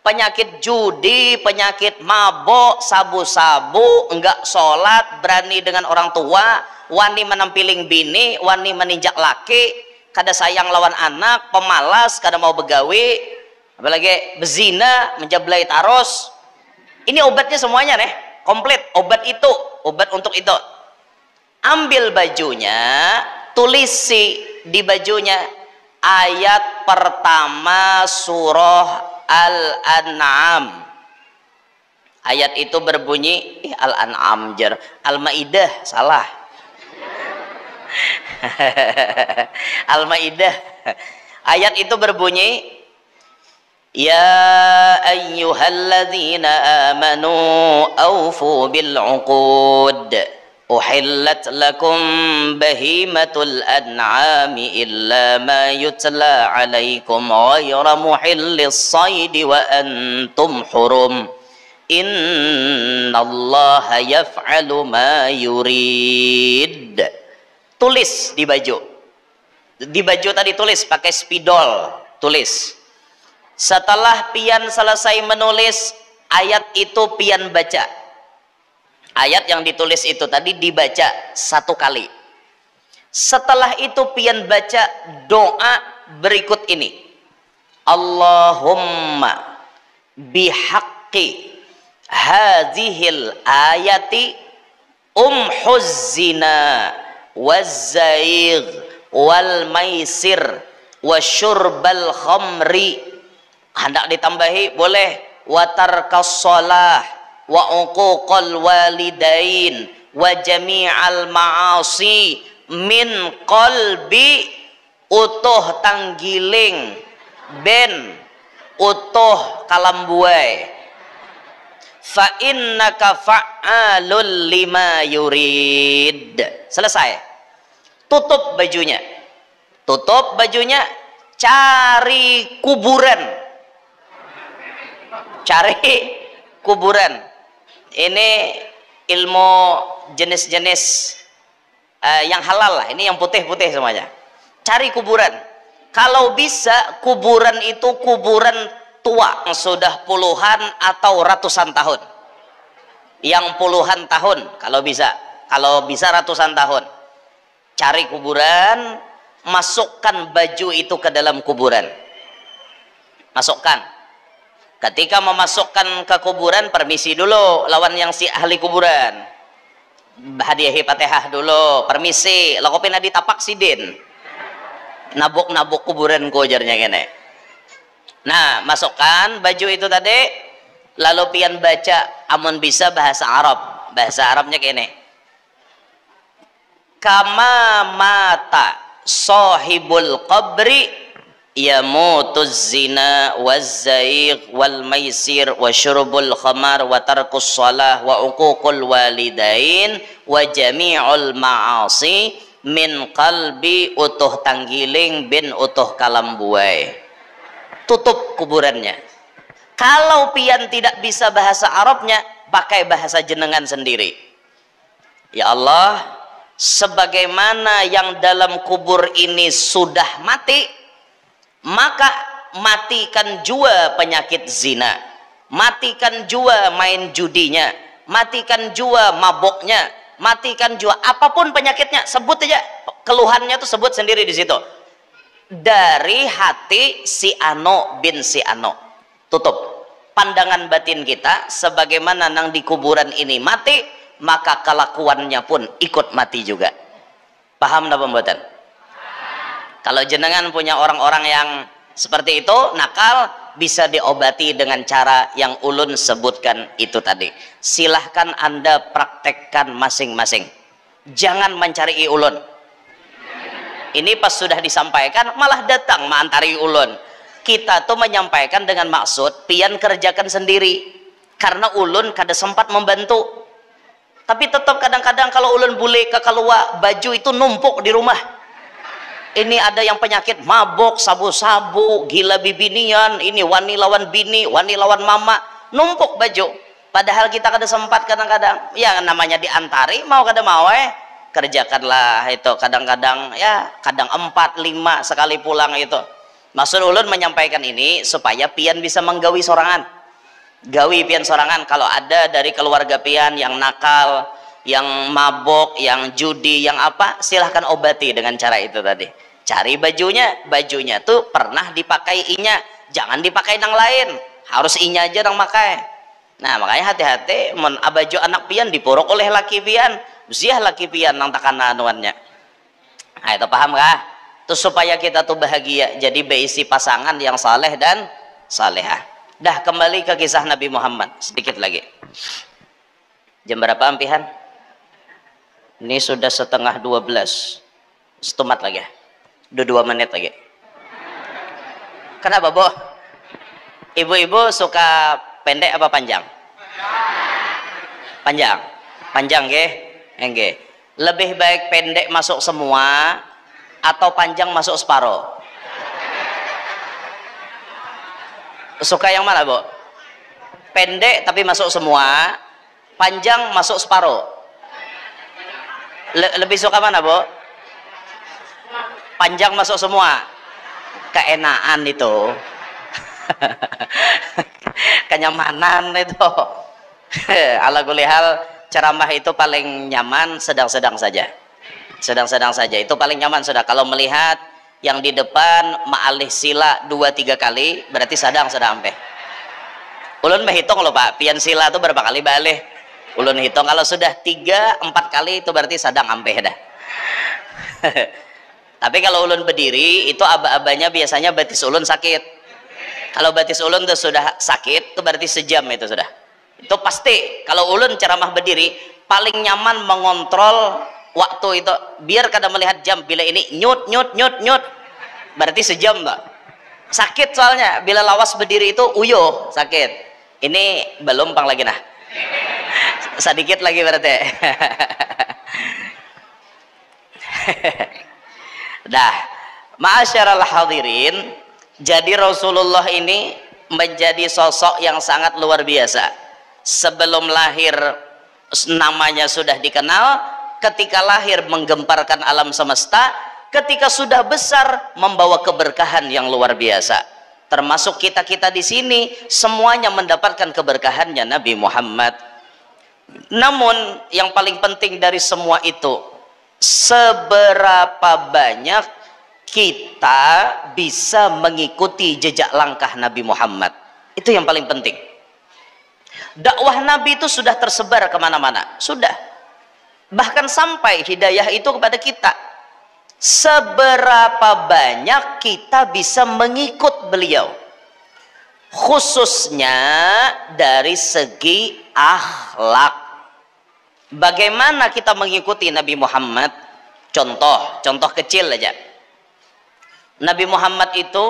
Penyakit judi, penyakit mabok, sabu-sabu, enggak sholat, berani dengan orang tua, wani menampiling bini, wani meninjak laki, kada sayang lawan anak, pemalas, kada mau begawi, apalagi bezina, menjablai taros. Ini obatnya semuanya nih, komplit. Obat itu, obat untuk itu. Ambil bajunya, tulisi di bajunya ayat pertama surah Al-An'am. Ayat itu berbunyi Al-An'am jar, Al-Maidah salah. Al-Maidah. Ayat itu berbunyi ya ayyuhalladzina amanu awfu bil 'uqud uhillat lakum bahimatul an'ami illa ma yutla alaikum ghayra muhillis saidi wa antum hurum innallaha yaf'alu ma yurid. Tulis di baju tadi, tulis pakai spidol, tulis. Setelah pian selesai menulis ayat itu, pian baca ayat yang ditulis itu tadi, dibaca satu kali. Setelah itu pian baca doa berikut ini, Allahumma bihaqqi hadhil ayati umhuzzina wazzayigh wal maisir wasyurbal khamri. Hendak ditambahi boleh, watarkas shalah wa uquqal walidain wa jami'al ma'asi min qalbi, utuh tanggiling ben utuh kalambuai, fa innaka fa'alul lima yurid. Selesai. Tutup bajunya, cari kuburan, cari kuburan. Ini ilmu jenis-jenis yang halal lah, ini yang putih-putih semuanya. Cari kuburan. Kalau bisa kuburan itu kuburan tua yang sudah puluhan atau ratusan tahun. Yang puluhan tahun kalau bisa ratusan tahun. Cari kuburan, masukkan baju itu ke dalam kuburan. Masukkan. Ketika memasukkan ke kuburan, permisi dulu lawan yang si ahli kuburan. Hadiahi Fatihah dulu, permisi, lakopina ditapak sidin. Nabuk-nabuk kuburan ko jarnya gini. Nah, masukkan baju itu tadi, lalu pian baca amun bisa bahasa Arab. Bahasa Arabnya gini. Kama mata sahibul qabri yamutuz zina waz-zaigh wal maisir wa syurbul khamar wa tarkus shalah wa uququl walidain wa jami'ul ma'asi min qalbi utuh tanggiling bin utuh kalambuai. Tutup kuburannya. Kalau pian tidak bisa bahasa Arabnya, pakai bahasa jenengan sendiri. Ya Allah, sebagaimana yang dalam kubur ini sudah mati, maka matikan jua penyakit zina, matikan jua main judinya, matikan jua maboknya, matikan jua apapun penyakitnya, sebut aja keluhannya tuh, sebut sendiri di situ. Dari hati si Ano bin si Ano. Tutup pandangan batin kita, sebagaimana nang di kuburan ini mati, maka kelakuannya pun ikut mati juga. Paham napa mboten? Kalau jenengan punya orang-orang yang seperti itu nakal, bisa diobati dengan cara yang ulun sebutkan itu tadi. Silahkan Anda praktekkan masing-masing, jangan mencari ulun. Ini pas sudah disampaikan malah datang mantari ulun. Kita tuh menyampaikan dengan maksud pian kerjakan sendiri, karena ulun kada sempat membantu. Tapi tetap kadang-kadang kalau ulun bule ke keluar, baju itu numpuk di rumah. Ini ada yang penyakit mabok, sabu-sabu, gila bibinian, ini wani lawan bini, wani lawan mama, numpuk baju. Padahal kita kada sempat kadang-kadang. Ya namanya diantari, mau kada mau kerjakanlah itu. Kadang-kadang ya kadang 4, 5 sekali pulang itu. Maksud ulun menyampaikan ini supaya pian bisa menggawi sorangan. Gawi pian sorangan. Kalau ada dari keluarga pian yang nakal, yang mabok, yang judi, yang apa, silahkan obati dengan cara itu tadi. Cari bajunya tuh pernah dipakai inya, jangan dipakai nang lain, harus inya aja nang makai. Nah makanya hati-hati, mun baju anak pian dipuruk oleh laki pian, usia laki pian nang takana anuannya. Nah itu paham kah? Terus supaya kita tuh bahagia, jadi berisi pasangan yang saleh dan salehah. Dah, kembali ke kisah Nabi Muhammad sedikit lagi. Jam berapa ampihan? Ini sudah setengah 12. Setumat lagi. Udah 2 menit lagi. Kenapa, Bo? Ibu-ibu suka pendek apa panjang? Panjang. Panjang, nggih. Lebih baik pendek masuk semua atau panjang masuk separuh? Suka yang mana, Bu? Pendek tapi masuk semua, panjang masuk separuh. Lebih suka mana, Bu? Panjang masuk semua. Keenaan itu. Kenyamanan itu. Ala kulihal, ceramah itu paling nyaman sedang-sedang saja. Sedang-sedang saja itu paling nyaman sudah. Kalau melihat yang di depan ma'alih sila 2-3 kali, berarti sedang ampe. Ulun menghitung loh Pak, pian sila itu berapa kali balik. Ulun hitung kalau sudah 3-4 kali itu berarti sedang ampe dah. Tapi kalau ulun berdiri itu aba-abanya biasanya batis ulun sakit. Kalau batis ulun tuh sudah sakit itu berarti sejam itu sudah. Itu pasti. Kalau ulun ceramah berdiri paling nyaman mengontrol waktu itu, biar kada melihat jam. Bila ini nyut berarti sejam Mbak. Sakit soalnya bila lawas berdiri itu uyuh sakit. Ini belum pang lagi nah. Sedikit lagi berarti. Dah, Ma'asyiral hadirin, jadi Rasulullah ini menjadi sosok yang sangat luar biasa. Sebelum lahir namanya sudah dikenal, ketika lahir menggemparkan alam semesta, ketika sudah besar membawa keberkahan yang luar biasa. Termasuk kita-kita di sini semuanya mendapatkan keberkahannya Nabi Muhammad. Namun yang paling penting dari semua itu, seberapa banyak kita bisa mengikuti jejak langkah Nabi Muhammad. Itu yang paling penting. Dakwah Nabi itu sudah tersebar kemana-mana, sudah. Bahkan sampai hidayah itu kepada kita. Seberapa banyak kita bisa mengikut beliau, khususnya dari segi akhlak. Bagaimana kita mengikuti Nabi Muhammad? Contoh kecil aja. Nabi Muhammad itu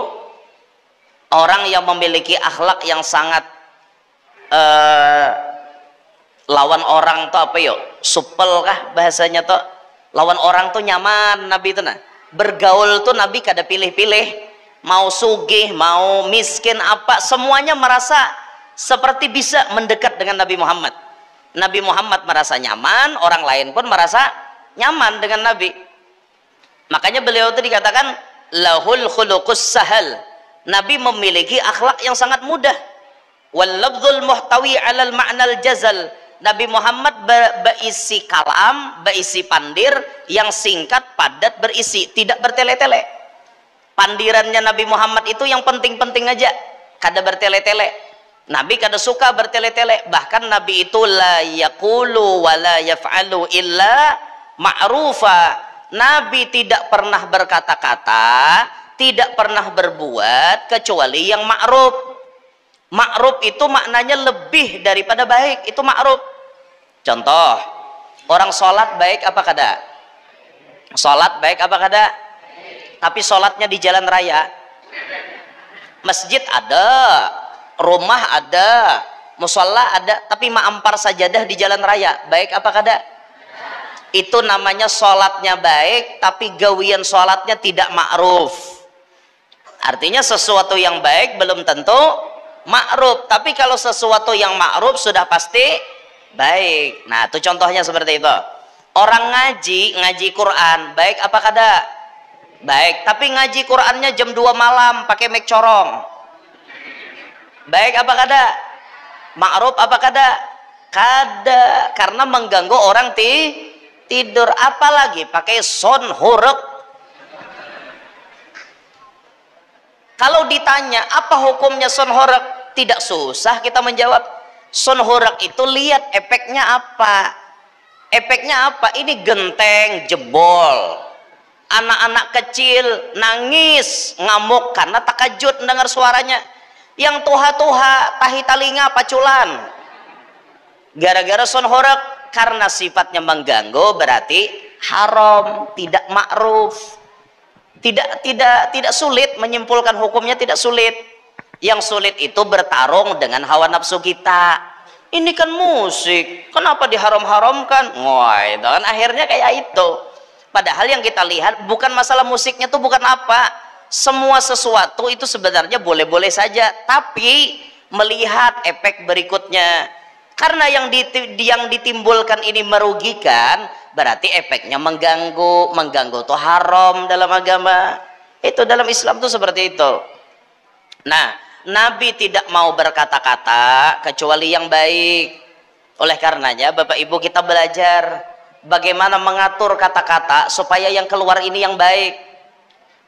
orang yang memiliki akhlak yang sangat lawan orang tuh apa yuk? Supel kah bahasanya tuh? Lawan orang tuh nyaman Nabi itu nah. Bergaul tuh Nabi kada pilih-pilih. Mau sugih, mau miskin apa, semuanya merasa seperti bisa mendekat dengan Nabi Muhammad. Nabi Muhammad merasa nyaman, orang lain pun merasa nyaman dengan Nabi. Makanya beliau itu dikatakan lahul khuluqus sahal. Nabi memiliki akhlak yang sangat mudah. Wal lafzul muhtawi 'alal ma'nal jazal. Nabi Muhammad berisi kalam, berisi pandir yang singkat, padat, berisi, tidak bertele-tele. Pandirannya Nabi Muhammad itu yang penting-penting aja, kada bertele-tele. Nabi kada suka bertele-tele. Bahkan Nabi itu la yaqulu wa la yaf'alu illa ma'rufa. Nabi tidak pernah berkata-kata, tidak pernah berbuat kecuali yang ma'ruf. Ma'ruf itu maknanya lebih daripada baik, itu ma'ruf. Contoh, orang sholat baik apa kada? Sholat baik apa kada? Tapi sholatnya di jalan raya, masjid ada, rumah ada, musola ada, tapi ma'ampar sajadah di jalan raya, baik apa kada? Itu namanya sholatnya baik, tapi gawian sholatnya tidak ma'ruf. Artinya sesuatu yang baik belum tentu ma'ruf, tapi kalau sesuatu yang ma'ruf sudah pasti baik. Nah itu contohnya seperti itu. Orang ngaji Quran, baik apa kada? Baik, tapi ngaji Qurannya jam 2 malam pakai mic corong, baik apa kada? Ma'ruf apa kada? Kada, karena mengganggu orang tidur. Apalagi pakai sound horeg. Kalau ditanya apa hukumnya sound horeg, tidak susah kita menjawab. Sound horeg itu lihat efeknya apa. Efeknya apa? Ini genteng jebol. Anak-anak kecil nangis, ngamuk karena takajud mendengar suaranya. Yang tuha-tuha tahi talinga paculan gara-gara sound horeg, karena sifatnya mengganggu berarti haram, tidak ma'ruf. Tidak sulit menyimpulkan hukumnya, tidak sulit. Yang sulit itu bertarung dengan hawa nafsu kita. Ini kan musik, kenapa diharam-haramkan? Wah, itu kan akhirnya kayak itu. Padahal yang kita lihat bukan masalah musiknya tuh bukan apa. Semua sesuatu itu sebenarnya boleh-boleh saja, tapi melihat efek berikutnya. Karena yang ditimbulkan ini merugikan, berarti efeknya mengganggu. Mengganggu itu haram dalam agama. Itu dalam Islam tuh seperti itu. Nah, Nabi tidak mau berkata-kata kecuali yang baik. Oleh karenanya Bapak Ibu kita belajar bagaimana mengatur kata-kata supaya yang keluar ini yang baik,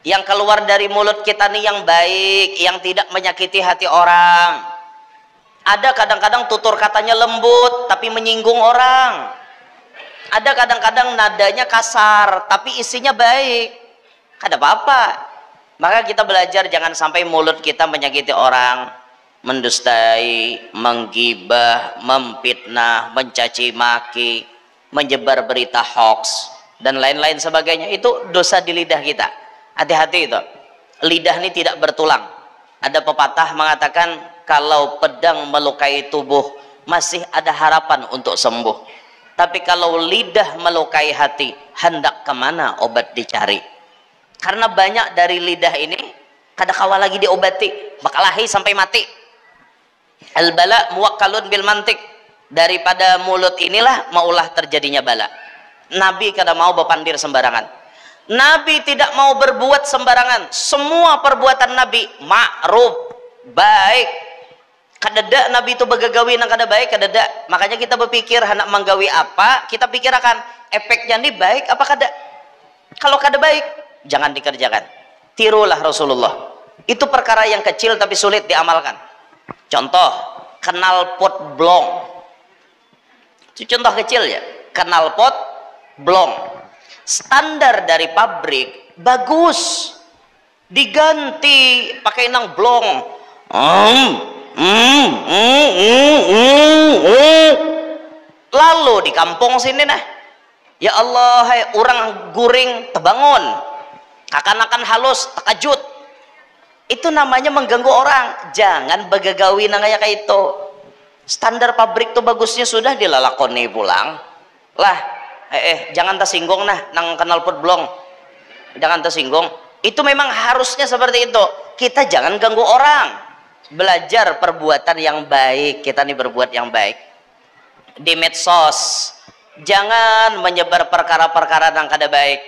yang keluar dari mulut kita nih yang baik, yang tidak menyakiti hati orang. Ada kadang-kadang tutur katanya lembut tapi menyinggung orang. Ada kadang-kadang nadanya kasar tapi isinya baik, kada apa-apa. Maka kita belajar jangan sampai mulut kita menyakiti orang, mendustai, menggibah, memfitnah, mencaci maki, menyebar berita hoax dan lain-lain sebagainya. Itu dosa di lidah kita. Hati-hati itu, lidah ini tidak bertulang. Ada pepatah mengatakan kalau pedang melukai tubuh masih ada harapan untuk sembuh, tapi kalau lidah melukai hati hendak kemana obat dicari. Karena banyak dari lidah ini kada kawa lagi diobati, bakalahi sampai mati. Al bala muwakkalun bil mantik, daripada mulut inilah maulah terjadinya bala. Nabi kada mau bepandir sembarangan. Nabi tidak mau berbuat sembarangan. Semua perbuatan Nabi ma'ruf, baik. Kadada Nabi itu begagawi nang kada baik, kadada. Makanya kita berpikir hendak menggawi apa, kita pikir akan efeknya ini baik apa kada. Kalau kada baik, jangan dikerjakan. Tirulah Rasulullah. Itu perkara yang kecil tapi sulit diamalkan. Contoh, knalpot blong. Itu contoh kecil ya. Knalpot blong. Standar dari pabrik bagus. Diganti pakai nang blong. Lalu di kampung sini nah, ya Allah, hai orang guring terbangun, akan halus terkejut. Itu namanya mengganggu orang. Jangan begagawi nang kayak itu. Standar pabrik tuh bagusnya sudah dilalakoni pulang lah. Jangan tersinggung nah nang knalpot blong, jangan tersinggung. Itu memang harusnya seperti itu. Kita jangan ganggu orang. Belajar perbuatan yang baik. Kita nih berbuat yang baik di medsos. Jangan menyebar perkara-perkara yang kada baik.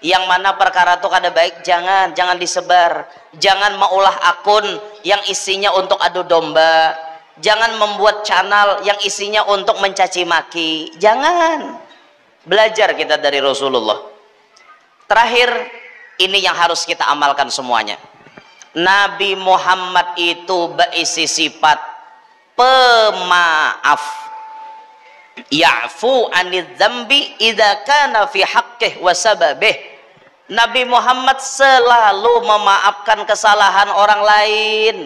Yang mana perkara itu kada baik, jangan disebar. Jangan maulah akun yang isinya untuk adu domba. Jangan membuat channel yang isinya untuk mencaci maki. Jangan. Belajar kita dari Rasulullah. Terakhir, ini yang harus kita amalkan semuanya. Nabi Muhammad itu berisi sifat pemaaf. Ya'fu anidz dzambi idza kana fi haqqih wa sababih. Nabi Muhammad selalu memaafkan kesalahan orang lain.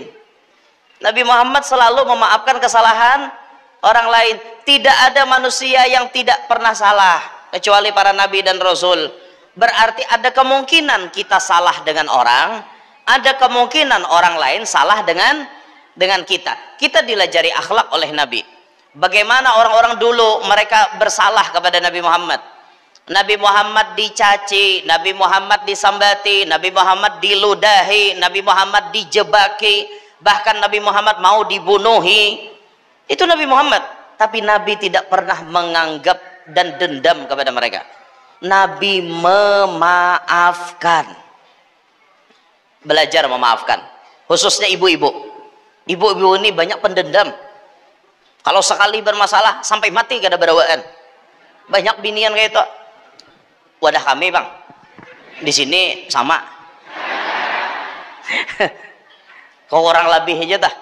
Nabi Muhammad selalu memaafkan kesalahan orang lain. Tidak ada manusia yang tidak pernah salah kecuali para nabi dan rasul. Berarti ada kemungkinan kita salah dengan orang, ada kemungkinan orang lain salah dengan kita. Kita dilajari akhlak oleh Nabi. Bagaimana orang-orang dulu mereka bersalah kepada Nabi Muhammad. Nabi Muhammad dicaci, Nabi Muhammad disambati, Nabi Muhammad diludahi, Nabi Muhammad dijebaki, bahkan Nabi Muhammad mau dibunuhi. Itu Nabi Muhammad. Tapi Nabi tidak pernah menganggap dan dendam kepada mereka. Nabi memaafkan. Belajar memaafkan, khususnya ibu-ibu. Ibu-ibu ini banyak pendendam. Kalau sekali bermasalah sampai mati kada berawaan. Banyak binian kayak itu. Wadah kami bang, di sini sama. Kau orang lebih aja dah.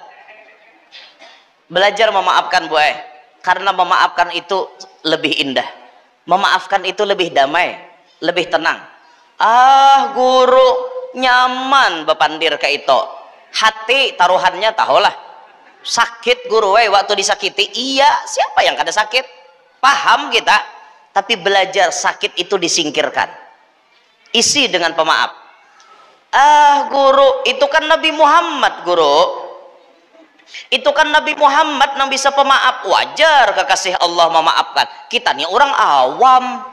Belajar memaafkan boy, karena memaafkan itu lebih indah. Memaafkan itu lebih damai, lebih tenang. Guru nyaman bepandir ke itu. Hati taruhannya tahulah. Sakit guru waktu disakiti. Iya, siapa yang kada sakit? Paham kita. Tapi belajar sakit itu disingkirkan. Isi dengan pemaaf. Guru, itu kan Nabi Muhammad guru. Itu kan Nabi Muhammad yang bisa pemaaf. Wajar kekasih Allah memaafkan. Kita nih orang awam.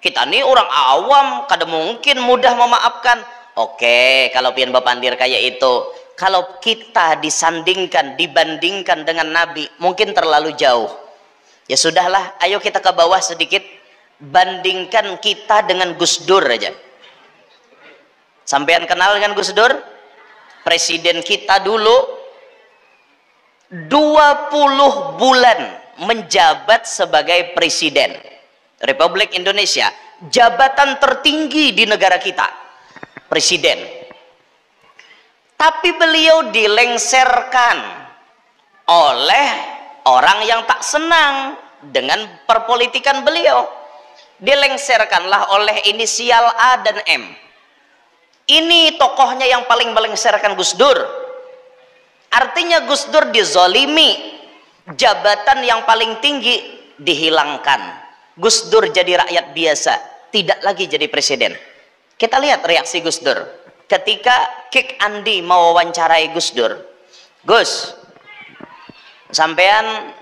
Kita nih orang awam, kada mungkin mudah memaafkan. Oke, kalau pian bapandir kayak itu, kalau kita disandingkan, dibandingkan dengan Nabi, mungkin terlalu jauh. Ya sudahlah, ayo kita ke bawah sedikit. Bandingkan kita dengan Gus Dur aja. Sampean kenal dengan Gus Dur? Presiden kita dulu 20 bulan menjabat sebagai presiden Republik Indonesia, jabatan tertinggi di negara kita, presiden. Tapi beliau dilengserkan oleh orang yang tak senang dengan perpolitikan beliau. Dilengserkanlah oleh inisial A dan M. Ini tokohnya yang paling melengserkan Gus Dur. Artinya Gus Dur dizolimi, jabatan yang paling tinggi dihilangkan. Gus Dur jadi rakyat biasa, tidak lagi jadi presiden. Kita lihat reaksi Gus Dur ketika Kik Andi mau wawancarai Gus Dur. Gus, sampean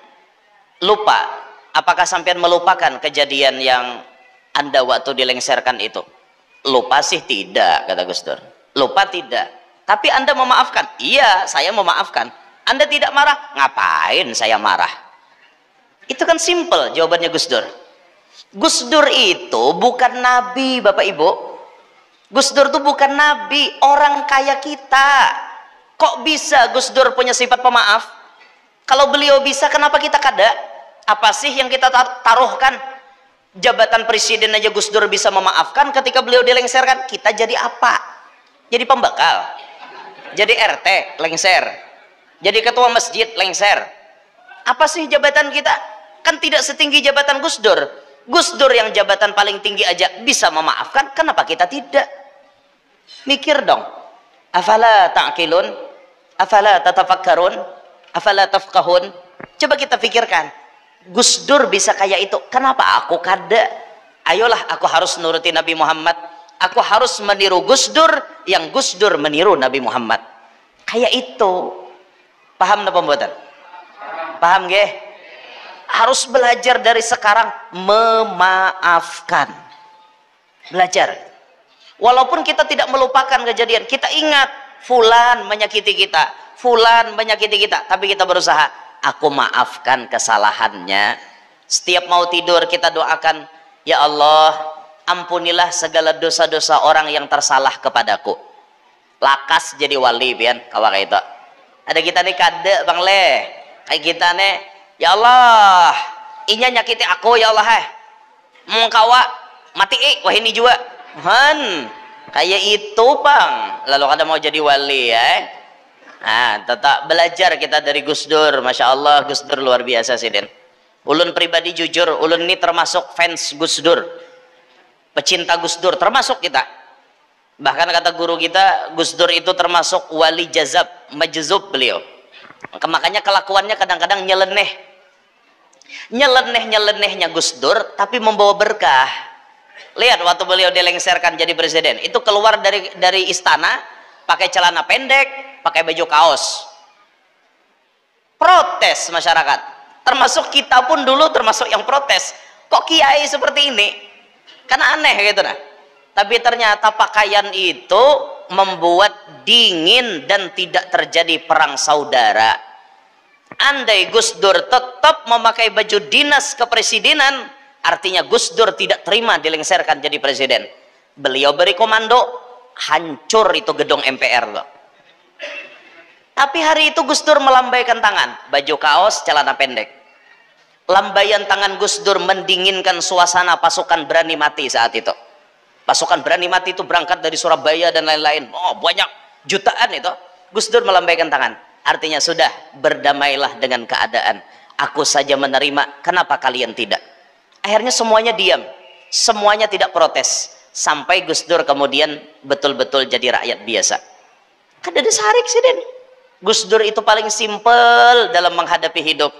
lupa? Apakah sampean melupakan kejadian yang Anda waktu dilengserkan itu? Lupa sih tidak, kata Gus Dur. Lupa tidak. Tapi Anda memaafkan. Iya, saya memaafkan. Anda tidak marah. Ngapain saya marah? Itu kan simple jawabannya Gus Dur. Gus Dur itu bukan nabi, Bapak Ibu. Gus Dur itu bukan nabi, orang kaya kita. Kok bisa Gus Dur punya sifat pemaaf? Kalau beliau bisa, kenapa kita kada? Apa sih yang kita taruhkan? Jabatan presiden aja Gus Dur bisa memaafkan, ketika beliau dilengserkan, kita jadi apa? Jadi pembakal. Jadi RT, lengser. Jadi ketua masjid, lengser. Apa sih jabatan kita? Kan tidak setinggi jabatan Gus Dur. Gus Dur yang jabatan paling tinggi aja bisa memaafkan, kenapa kita tidak? Mikir dong. Afala ta'qilun? Afala tatafakkarun? Afala tafqahun? Coba kita pikirkan. Gus Dur bisa kayak itu, kenapa aku kada? Ayolah, aku harus nuruti Nabi Muhammad. Aku harus meniru Gus Dur yang Gus Dur meniru Nabi Muhammad. Kayak itu. Paham napa mboten? Paham nggih? Harus belajar dari sekarang memaafkan. Belajar. Walaupun kita tidak melupakan kejadian, kita ingat fulan menyakiti kita, fulan menyakiti kita, tapi kita berusaha, aku maafkan kesalahannya. Setiap mau tidur kita doakan, ya Allah, ampunilah segala dosa-dosa orang yang tersalah kepadaku. Lakas jadi wali pian kawa kayak itu. Ada kita nih kade Bang Le, kayak kita nih, ya Allah, inya nyakiti aku ya Allah, kawa mati wah ini juga. Kayak itu Bang. Lalu kada mau jadi wali ya. Nah, tetap belajar kita dari Gus Dur. Masya Allah, Gus Dur luar biasa sih Den. Ulun pribadi jujur, ulun ini termasuk fans Gus Dur, pecinta Gus Dur, termasuk kita. Bahkan kata guru kita, Gus Dur itu termasuk wali jazab, majzub beliau. Makanya kelakuannya kadang-kadang nyelenehnya Gus Dur, tapi membawa berkah. Lihat waktu beliau dilengserkan jadi presiden, itu keluar dari istana pakai celana pendek, pakai baju kaos. Protes masyarakat. Termasuk kita pun dulu termasuk yang protes. Kok kiai seperti ini? Kan aneh gitu nah. Tapi ternyata pakaian itu membuat dingin dan tidak terjadi perang saudara. Andai Gus Dur tetap memakai baju dinas kepresidenan, artinya Gus Dur tidak terima dilengserkan jadi presiden. Beliau beri komando, hancur itu gedung MPR loh. Tapi hari itu Gus Dur melambaikan tangan, baju kaos, celana pendek. Lambaian tangan Gus Dur mendinginkan suasana pasukan berani mati saat itu. Pasukan berani mati itu berangkat dari Surabaya dan lain-lain. Oh, banyak jutaan itu. Gus Dur melambaikan tangan. Artinya sudah, berdamailah dengan keadaan. Aku saja menerima, kenapa kalian tidak? Akhirnya semuanya diam. Semuanya tidak protes. Sampai Gus Dur kemudian betul-betul jadi rakyat biasa. Kan ada sarik sih Den. Gus Dur itu paling simpel dalam menghadapi hidup.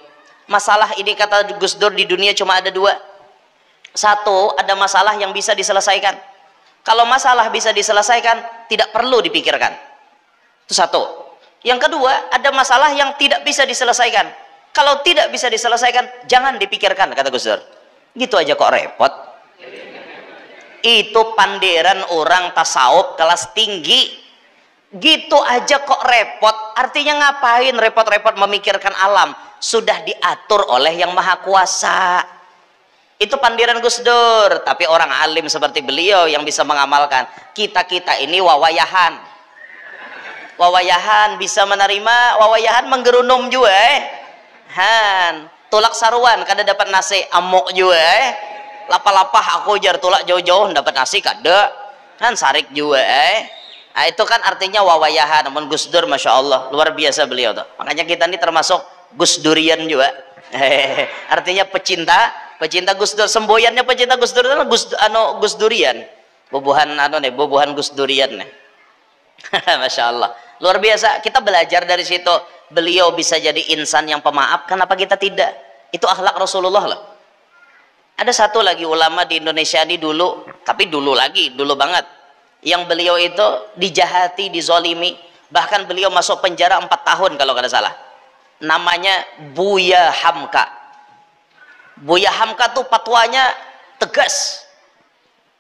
Masalah ini kata Gus Dur di dunia cuma ada dua. Satu, ada masalah yang bisa diselesaikan. Kalau masalah bisa diselesaikan, tidak perlu dipikirkan. Itu satu. Yang kedua, ada masalah yang tidak bisa diselesaikan. Kalau tidak bisa diselesaikan, jangan dipikirkan, kata Gus Dur. Gitu aja kok repot. Itu panderan orang tasawuf kelas tinggi. Gitu aja kok repot. Artinya ngapain repot-repot memikirkan alam? Sudah diatur oleh yang maha kuasa. Itu pandiran Gus Dur. Tapi orang alim seperti beliau yang bisa mengamalkan. Kita ini wawayahan. Wawayahan bisa menerima, wawayahan menggerunum juga tulak saruan kada dapat nasi amok juga lapah-lapah aku jar tulak jauh-jauh dapat nasi kada sarik juga Nah, itu kan artinya wawayahan. Namun Gus Dur Masya Allah luar biasa beliau tuh. Makanya kita ini termasuk Gus Durian juga. Artinya pecinta Gus Dur. Semboyannya pecinta Gus Dur itu Gus Durian. Bubuhan Gus Durian nih. Masya Allah luar biasa. Kita belajar dari situ. Beliau bisa jadi insan yang pemaaf, kenapa kita tidak? Itu akhlak Rasulullah loh. Ada satu lagi ulama di Indonesia ini dulu, tapi dulu banget, yang beliau itu dijahati, dizolimi, bahkan beliau masuk penjara 4 tahun kalau kada salah. Namanya Buya Hamka. Buya Hamka tuh fatwanya tegas.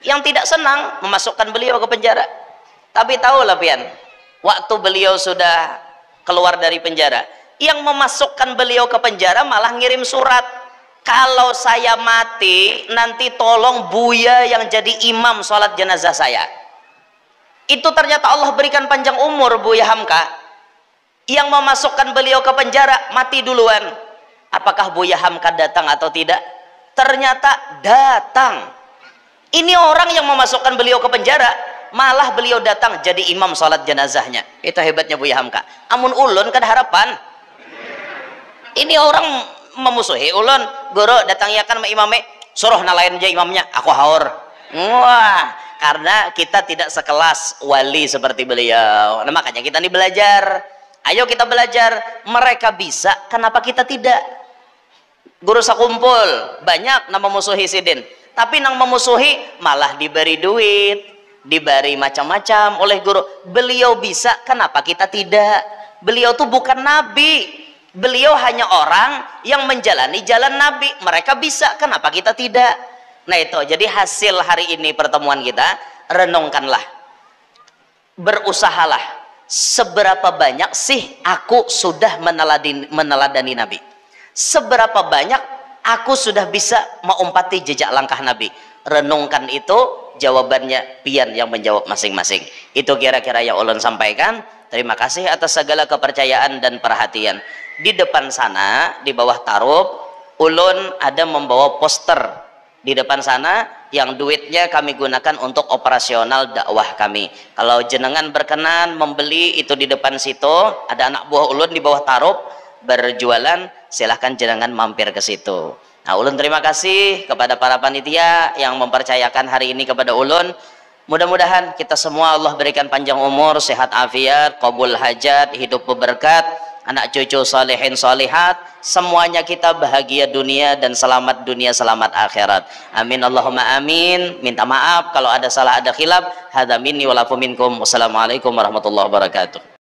yang tidak senang memasukkan beliau ke penjara. Tapi tahulah pian, waktu beliau sudah keluar dari penjara, yang memasukkan beliau ke penjara malah ngirim surat, kalau saya mati nanti tolong Buya yang jadi imam sholat jenazah saya. Itu ternyata Allah berikan panjang umur Buya Hamka. Yang memasukkan beliau ke penjara mati duluan. Apakah Buya Hamka datang atau tidak? Ternyata datang. Ini orang yang memasukkan beliau ke penjara, malah beliau datang jadi imam sholat jenazahnya. Itu hebatnya Buya Hamka. Amun ulun kan harapan. Ini orang memusuhi ulun, guru datang ya kan imamnya, suruh nalain aja imamnya, aku haur. Wah, karena kita tidak sekelas wali seperti beliau. Nah, makanya kita nih belajar. Ayo kita belajar. Mereka bisa, kenapa kita tidak? Guru sakumpul banyak nama musuhi sidin, tapi nang memusuhi malah diberi duit, diberi macam-macam oleh guru. Beliau bisa, kenapa kita tidak? Beliau tuh bukan nabi, beliau hanya orang yang menjalani jalan nabi. Mereka bisa, kenapa kita tidak? Nah itu, jadi hasil hari ini pertemuan kita, renungkanlah, berusahalah, seberapa banyak sih aku sudah meneladani nabi, seberapa banyak aku sudah bisa mengumpati jejak langkah nabi. Renungkan itu, jawabannya pian yang menjawab masing-masing. Itu kira-kira yang ulun sampaikan. Terima kasih atas segala kepercayaan dan perhatian. Di depan sana, di bawah tarup, ulun ada membawa poster di depan sana yang duitnya kami gunakan untuk operasional dakwah kami. Kalau jenengan berkenan membeli, itu di depan situ ada anak buah ulun di bawah tarup berjualan, silahkan jenengan mampir ke situ. Nah, ulun terima kasih kepada para panitia yang mempercayakan hari ini kepada ulun. Mudah-mudahan kita semua Allah berikan panjang umur, sehat afiat, qabul hajat, hidup berberkat, anak cucu salihin salihat, semuanya kita bahagia dunia dan selamat dunia, selamat akhirat. Amin Allahumma amin. Minta maaf kalau ada salah, ada khilaf. Hadza minni wa lakum minkum. Wassalamualaikum warahmatullahi wabarakatuh.